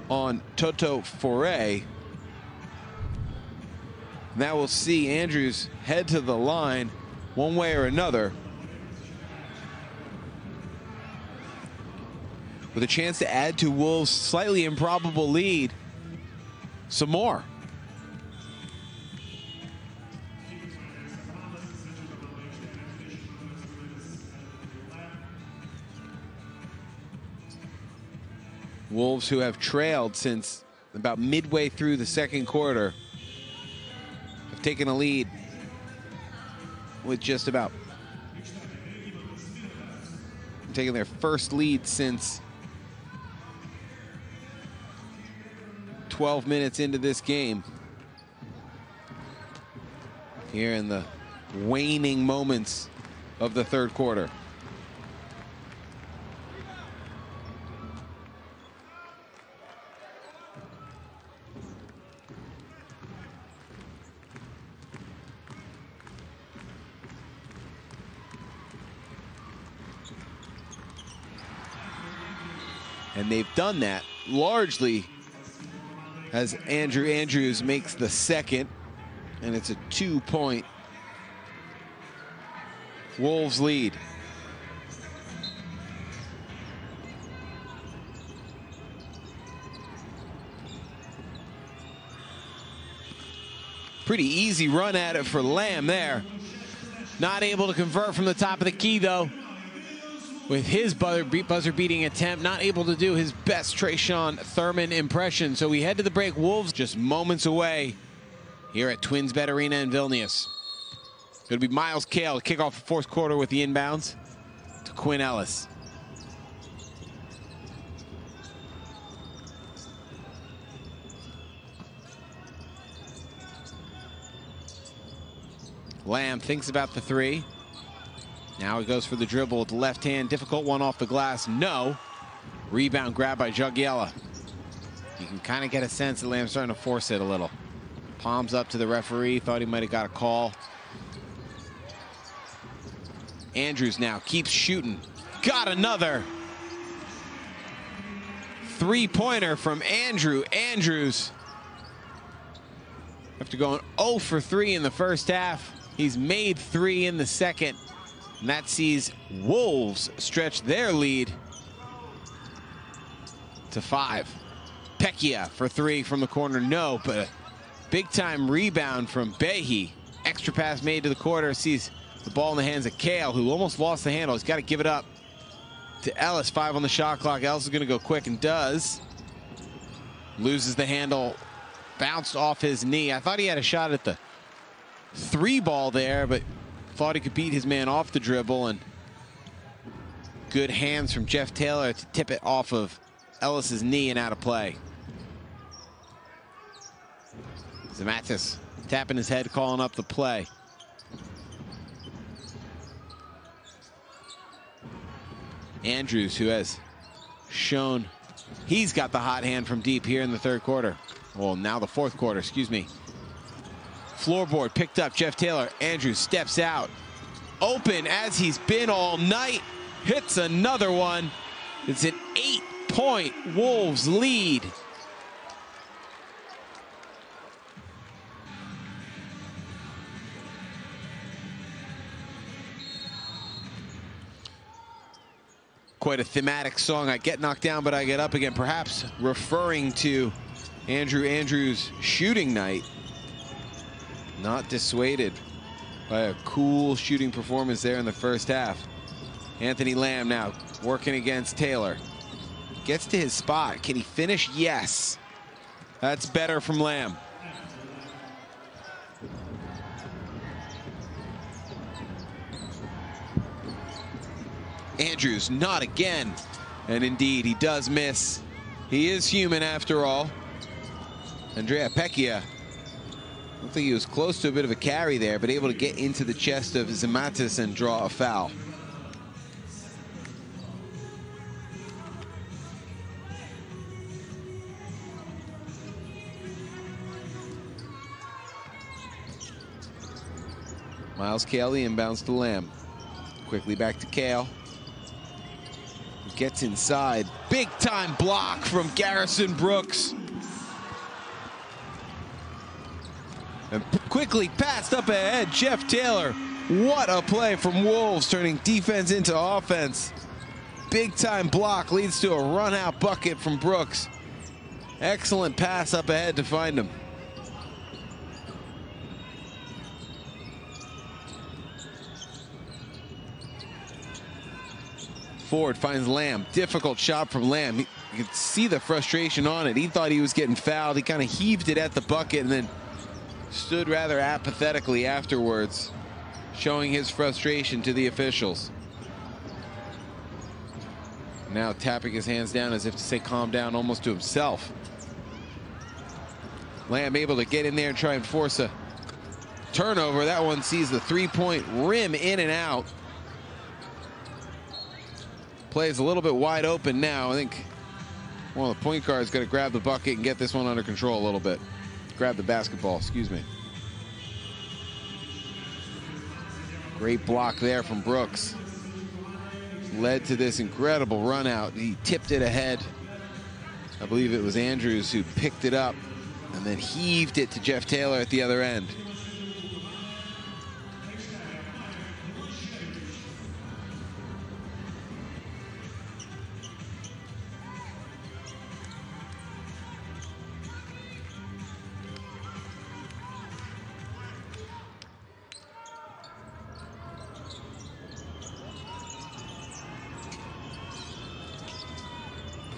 on Toto Foray. Now we'll see Andrews head to the line one way or another. with a chance to add to Wolves' slightly improbable lead some more. Wolves, who have trailed since about midway through the second quarter, have taken a lead with just about taking their first lead since 12 minutes into this game. Here in the waning moments of the third quarter. And they've done that largely as Andrew Andrews makes the second, and it's a 2-point Wolves lead. Pretty easy run at it for Lamb there. Not able to convert from the top of the key though. With his buzzer-beating attempt, not able to do his best Trayshawn Thurman impression. So we head to the break. Wolves just moments away here at TwinsBet Arena in Vilnius. It'll be Miles Kale to kick off the fourth quarter with the inbounds to Quinn Ellis. Lamb thinks about the three. Now he goes for the dribble with the left hand. Difficult one off the glass. No. Rebound grab by Jagiela. You can kind of get a sense that Lamb's starting to force it a little. Palms up to the referee. Thought he might have got a call. Andrews now keeps shooting. Got another. Three-pointer from Andrew Andrews. After going 0 for 3 in the first half, he's made 3 in the second. And that sees Wolves stretch their lead to 5. Pecchia for 3 from the corner. No, but a big-time rebound from Behi. Extra pass made to the quarter. Sees the ball in the hands of Kale, who almost lost the handle. He's got to give it up to Ellis. 5 on the shot clock. Ellis is going to go quick and does. Loses the handle. Bounced off his knee. I thought he had a shot at the 3 ball there, but thought he could beat his man off the dribble, and good hands from Jeff Taylor to tip it off of Ellis's knee and out of play. Zamatis tapping his head, calling up the play. Andrews, who has shown he's got the hot hand from deep here in the third quarter. Well, now the fourth quarter, excuse me. Floorboard picked up. Jeff Taylor. Andrews steps out. Open as he's been all night. Hits another one. It's an 8-point Wolves lead. Quite a thematic song. I get knocked down, but I get up again. Perhaps referring to Andrew Andrews' shooting night. Not dissuaded by a cool shooting performance there in the first half. Anthony Lamb now working against Taylor. Gets to his spot. Can he finish? Yes. That's better from Lamb. Andrews, not again. And indeed, he does miss. He is human after all. Andrea Pecchia. I don't think he was close to a bit of a carry there, but able to get into the chest of Zamatis and draw a foul. Miles Kale inbounds to Lamb. Quickly back to Kale. Gets inside. Big time block from Garrison Brooks. And quickly passed up ahead. Jeff Taylor. What a play from Wolves, turning defense into offense. big time block leads to a run out bucket from Brooks. Excellent pass up ahead to find him. Ford finds Lamb. Difficult shot from Lamb. You can see the frustration on it. He thought he was getting fouled. He kind of heaved it at the bucket and then stood rather apathetically afterwards, showing his frustration to the officials. Now tapping his hands down as if to say calm down, almost to himself. Lamb able to get in there and try and force a turnover. That one sees the three-point rim in and out. Plays a little bit wide open now. I think one of the point guards got to grab the bucket and get this one under control a little bit. Grab the basketball, excuse me. Great block there from Brooks. Led to this incredible run out. He tipped it ahead. I believe it was Andrews who picked it up and then heaved it to Jeff Taylor at the other end.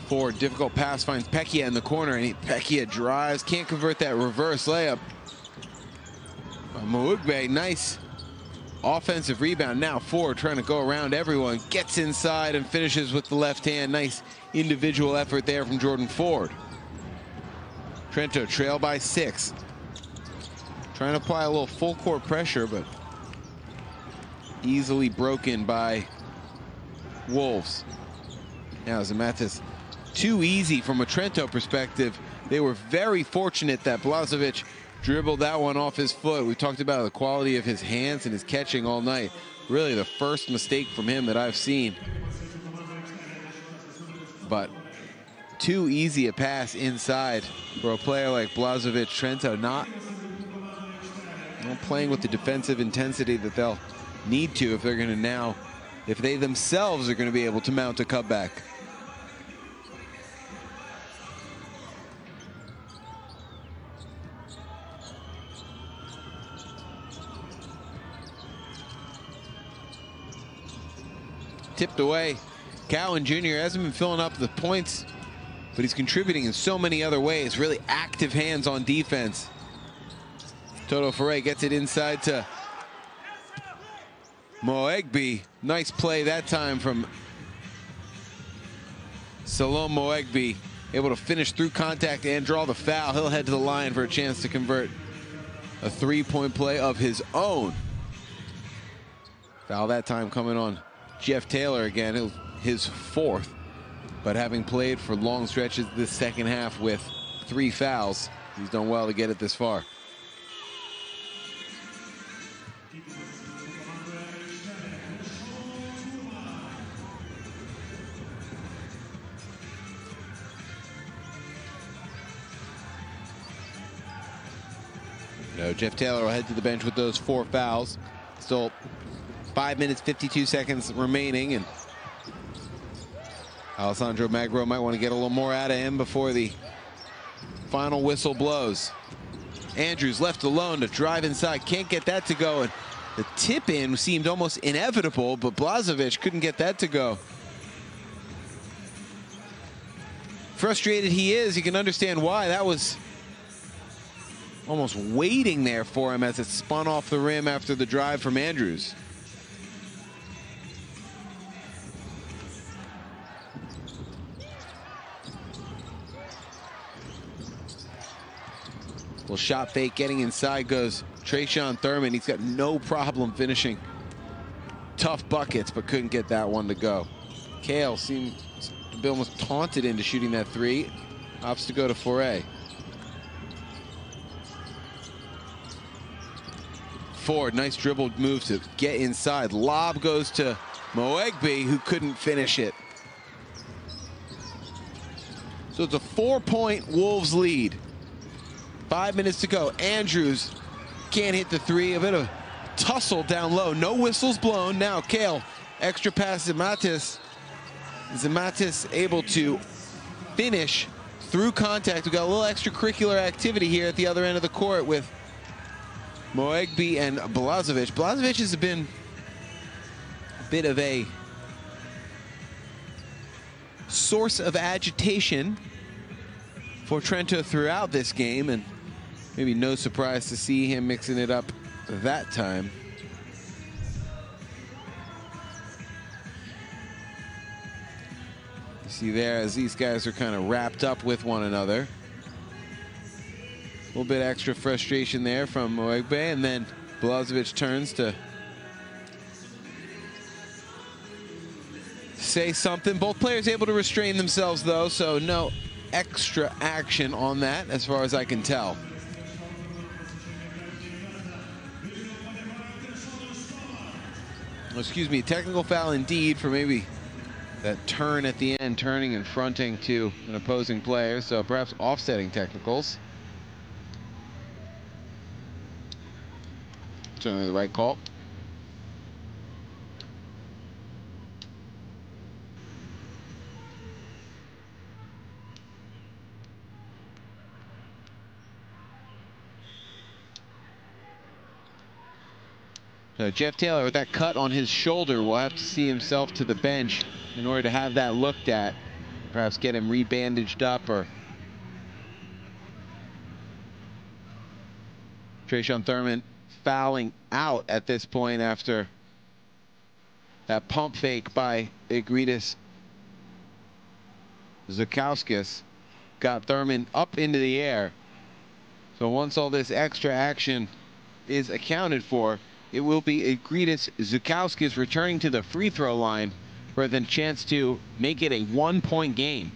Ford, difficult pass, finds Pecchia in the corner, and Pecchia drives, can't convert that reverse layup. Mougbe, nice offensive rebound. Now Ford trying to go around everyone, gets inside and finishes with the left hand. Nice individual effort there from Jordan Ford. Trento trail by 6. Trying to apply a little full court pressure, but easily broken by Wolves. Now Zamatis, too easy from a Trento perspective. They were very fortunate that Blažević dribbled that one off his foot. We talked about the quality of his hands and his catching all night. Really the first mistake from him that I've seen. But too easy a pass inside for a player like Blažević. Trento not playing with the defensive intensity that they'll need to if they're going to now, if they themselves are going to be able to mount a comeback. Tipped away. Cowan Jr. hasn't been filling up the points, but he's contributing in so many other ways. Really active hands on defense. Toto Ferre gets it inside to Moegbe. Nice play that time from Salom Moegbe. Able to finish through contact and draw the foul. He'll head to the line for a chance to convert a three-point play of his own. Foul that time coming on Jeff Taylor again, his 4th, but having played for long stretches this second half with 3 fouls, he's done well to get it this far. No, Jeff Taylor will head to the bench with those 4 fouls. Still 5 minutes, 52 seconds remaining, and Alessandro Magro might want to get a little more out of him before the final whistle blows. Andrews left alone to drive inside, can't get that to go, and the tip in seemed almost inevitable, but Blažević couldn't get that to go. Frustrated he is, you can understand why. That was almost waiting there for him as it spun off the rim after the drive from Andrews. Well, shot fake, getting inside goes Trayshawn Thurman. He's got no problem finishing tough buckets, but couldn't get that one to go. Kale seemed to be almost taunted into shooting that 3. Opts to go to Foray. Ford, nice dribble move to get inside. Lob goes to Moegbe, who couldn't finish it. So it's a 4-point Wolves lead. 5 minutes to go. Andrews can't hit the 3. A bit of tussle down low. No whistles blown. Now Kale, extra pass to Matis. Zimatis able to finish through contact. We've got a little extracurricular activity here at the other end of the court with Moegbi and Blažević. Blažević has been a bit of a source of agitation for Trento throughout this game, and maybe no surprise to see him mixing it up that time. You see there as these guys are kind of wrapped up with one another. A little bit extra frustration there from Moegbi, and then Blažević turns to say something. Both players able to restrain themselves though, so no extra action on that as far as I can tell. Excuse me, technical foul indeed for maybe that turn at the end, turning and fronting to an opposing player, so perhaps offsetting technicals. Certainly the right call. So Jeff Taylor with that cut on his shoulder will have to see himself to the bench in order to have that looked at. Perhaps get him rebandaged up, or Trayshawn Thurman fouling out at this point after that pump fake by Egridas Zukauskis got Thurman up into the air. So once all this extra action is accounted for, it will be Egridas Zukauskis returning to the free throw line for the chance to make it a 1-point game.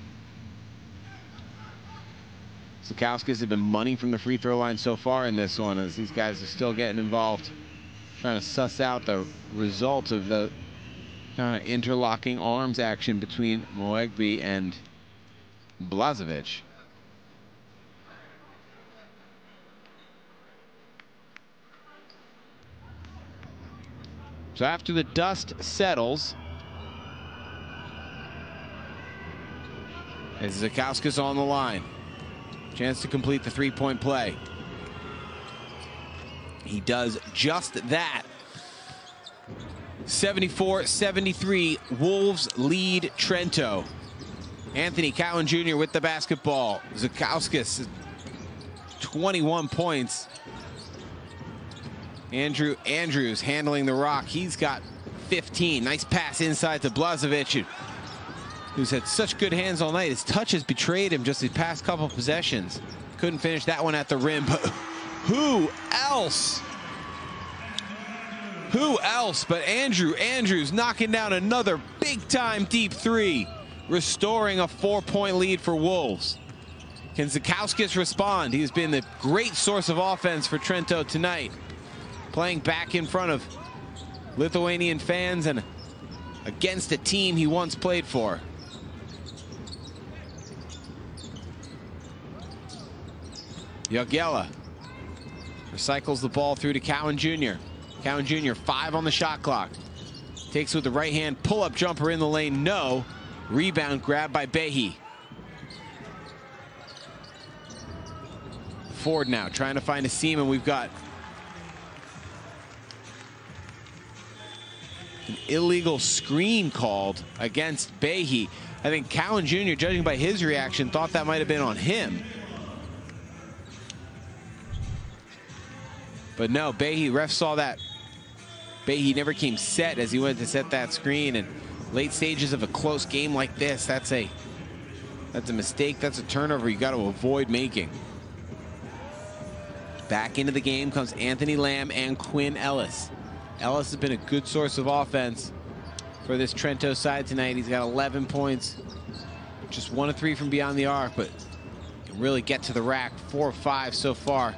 Zukauskis have been money from the free throw line so far in this one, as these guys are still getting involved, trying to suss out the result of the kind of interlocking arms action between Moegbi and Blažević. So after the dust settles, as Zukauskis on the line, chance to complete the three-point play. He does just that. 74-73, Wolves lead Trento. Anthony Cowan Jr. with the basketball. Zukauskis, 21 points. Andrew Andrews handling the rock. He's got 15. Nice pass inside to Blažević, who's had such good hands all night. His touch has betrayed him just the past couple possessions. Couldn't finish that one at the rim, but who else? Who else but Andrew Andrews knocking down another big-time deep three, restoring a 4-point lead for Wolves. Can Zukauskis respond? He's been the great source of offense for Trento tonight, playing back in front of Lithuanian fans and against a team he once played for. Jogiela recycles the ball through to Cowan Jr. Cowan Jr. 5 on the shot clock. Takes with the right hand, pull-up jumper in the lane, no. Rebound grab by Behi. Ford now trying to find a seam, and we've got an illegal screen called against Behi. I think Cowan Jr., judging by his reaction, thought that might have been on him. But no, Behi, ref saw that. Behi never came set as he went to set that screen, and late stages of a close game like this, that's a mistake, that's a turnover you got to avoid making. Back into the game comes Anthony Lamb and Quinn Ellis. Ellis has been a good source of offense for this Trento side tonight. He's got 11 points, just 1 of 3 from beyond the arc, but can really get to the rack. 4 of 5 so far.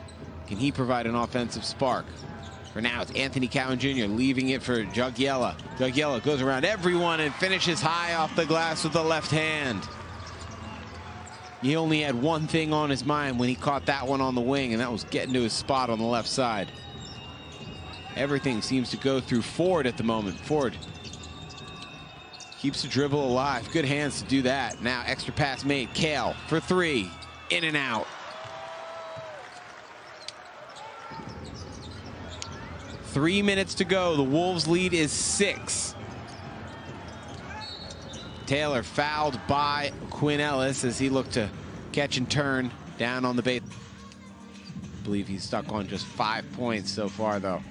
Can he provide an offensive spark? For now, it's Anthony Cowan Jr. leaving it for Jogiela. Jogiela goes around everyone and finishes high off the glass with the left hand. He only had one thing on his mind when he caught that one on the wing, and that was getting to his spot on the left side. Everything seems to go through Ford at the moment. Ford Keeps the dribble alive. Good hands to do that. Now extra pass made. Kale for three. In and out. Three minutes to go. The Wolves lead is 6. Taylor fouled by Quinn Ellis as he looked to catch and turn down on the base. I believe he's stuck on just 5 points so far, though.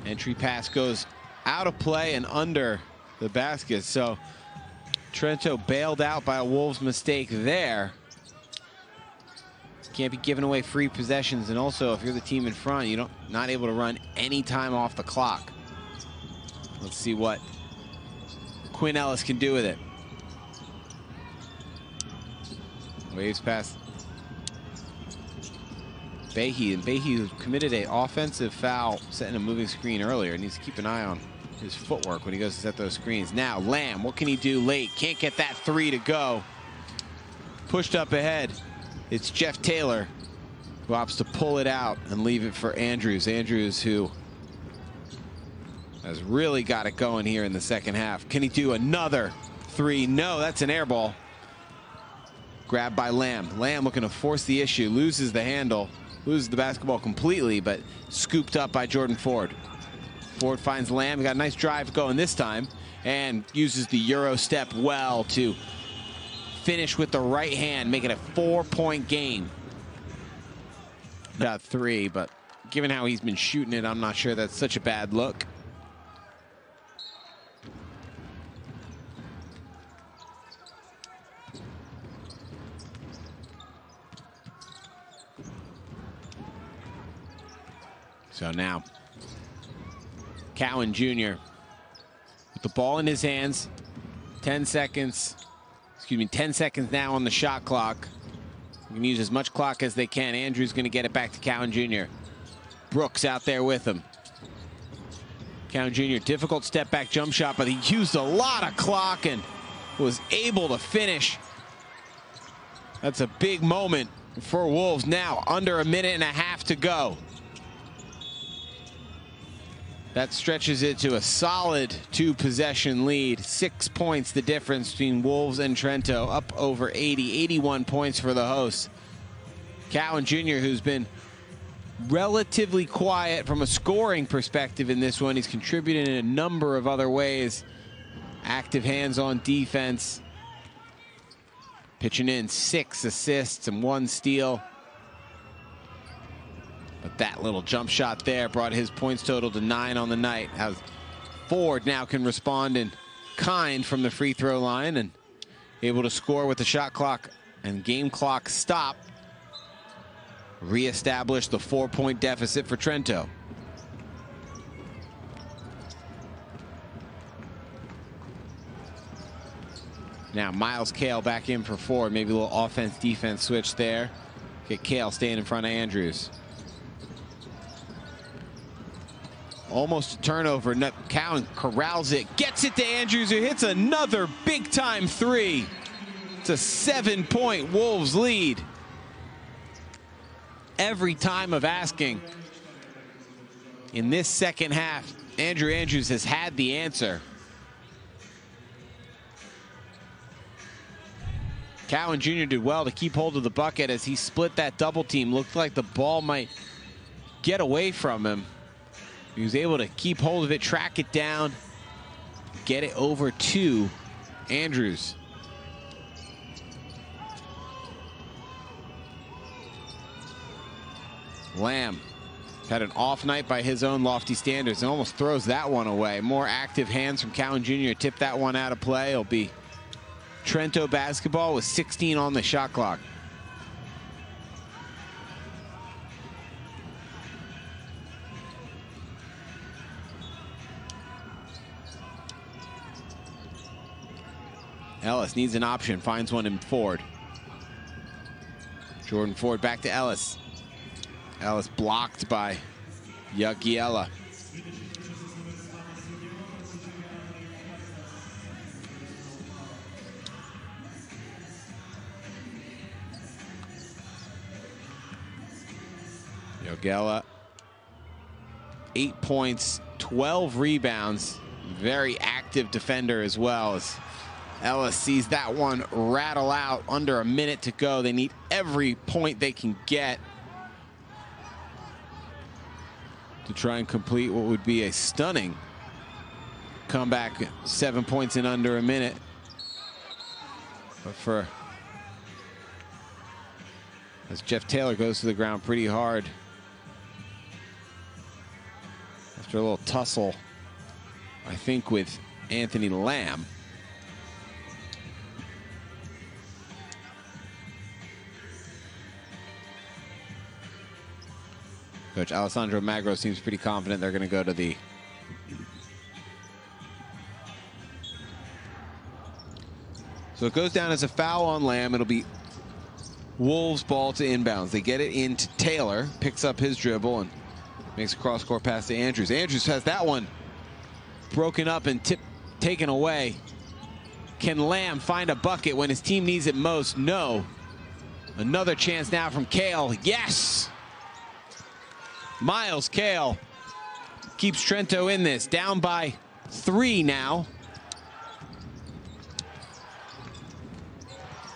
Entry pass goes out of play and under the basket. So Trento bailed out by a Wolves mistake there. Can't be giving away free possessions, and also if you're the team in front, you're not able to run any time off the clock. Let's see what Quinn Ellis can do with it. Waves past Behe, and Behe committed an offensive foul setting a moving screen earlier. Needs to keep an eye on his footwork when he goes to set those screens. Now Lamb, what can he do late? Can't get that three to go. Pushed up ahead. It's Jeff Taylor who opts to pull it out and leave it for Andrews. Andrews, who has really got it going here in the second half. Can he do another three? No, that's an air ball. Grabbed by Lamb. Lamb looking to force the issue, loses the handle, loses the basketball completely, but scooped up by Jordan Ford. Ford finds Lamb. He got a nice drive going this time and uses the Euro step well to finish with the right hand, making a 4-point game. Got 3, but given how he's been shooting it, I'm not sure that's such a bad look. So now, Cowan Jr. with the ball in his hands, 10 seconds now on the shot clock. We can use as much clock as they can. Andrews going to get it back to Cowan Jr. Brooks out there with him. Cowan Jr., difficult step back jump shot, but he used a lot of clock and was able to finish. That's a big moment for Wolves now, under a minute and a half to go. That stretches it to a solid 2-possession lead. 6 points the difference between Wolves and Trento, up over 80, 81 points for the hosts. Cowan Jr., who's been relatively quiet from a scoring perspective in this one. He's contributed in a number of other ways. Active hands on defense. Pitching in 6 assists and 1 steal. But that little jump shot there brought his points total to 9 on the night. As Ford now can respond in kind from the free throw line and able to score with the shot clock and game clock stop. Reestablish the 4-point deficit for Trento. Now Miles Kale back in for Ford. Maybe a little offense-defense switch there. Get Kale staying in front of Andrews. Almost a turnover. Cowan corrals it, gets it to Andrews, who hits another big-time 3. It's a 7-point Wolves lead. Every time of asking in this second half, Andrew Andrews has had the answer. Cowan Jr. did well to keep hold of the bucket as he split that double team. Looked like the ball might get away from him. He was able to keep hold of it, track it down, get it over to Andrews. Lamb had an off night by his own lofty standards and almost throws that one away. More active hands from Cowan Jr. Tip that one out of play. It'll be Trento basketball with 16 on the shot clock. Ellis needs an option, finds one in Ford. Jordan Ford back to Ellis. Ellis blocked by Yagiela. Jogela, 8 points, 12 rebounds. Very active defender as well, as Ellis sees that one rattle out. Under a minute to go. They need every point they can get to try and complete what would be a stunning comeback. 7 points in under a minute. But as Jeff Taylor goes to the ground pretty hard after a little tussle, I think, with Anthony Lamb. Coach Alessandro Magro seems pretty confident they're going to go to the So it goes down as a foul on Lamb. It'll be Wolves ball to inbounds. They get it into Taylor, picks up his dribble and makes a cross-court pass to Andrews. Andrews has that one broken up and taken away. Can Lamb find a bucket when his team needs it most? No. Another chance now from Kale. Yes! Miles Kale keeps Trento in this. Down by 3 now.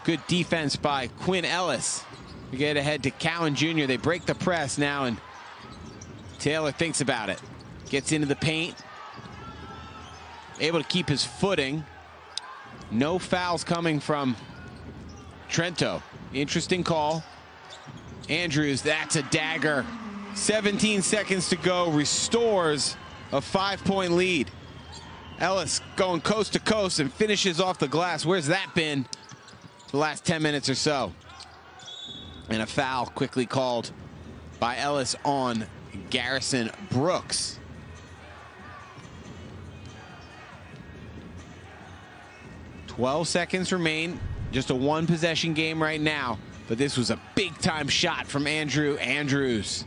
Good defense by Quinn Ellis. We get ahead to Cowan Jr. They break the press now, and Taylor thinks about it. Gets into the paint. Able to keep his footing. No fouls coming from Trento. Interesting call. Andrews, that's a dagger. 17 seconds to go. Restores a 5-point lead. Ellis going coast to coast and finishes off the glass. Where's that been the last 10 minutes or so? And a foul quickly called by Ellis on Garrison Brooks. "12 seconds remain. Just a 1-possession game right now. But this was a big-time shot from Andrew Andrews.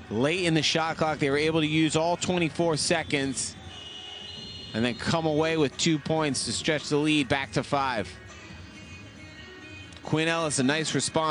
Late in the shot clock, they were able to use all 24 seconds and then come away with 2 points to stretch the lead back to 5. Quinn Ellis, a nice response.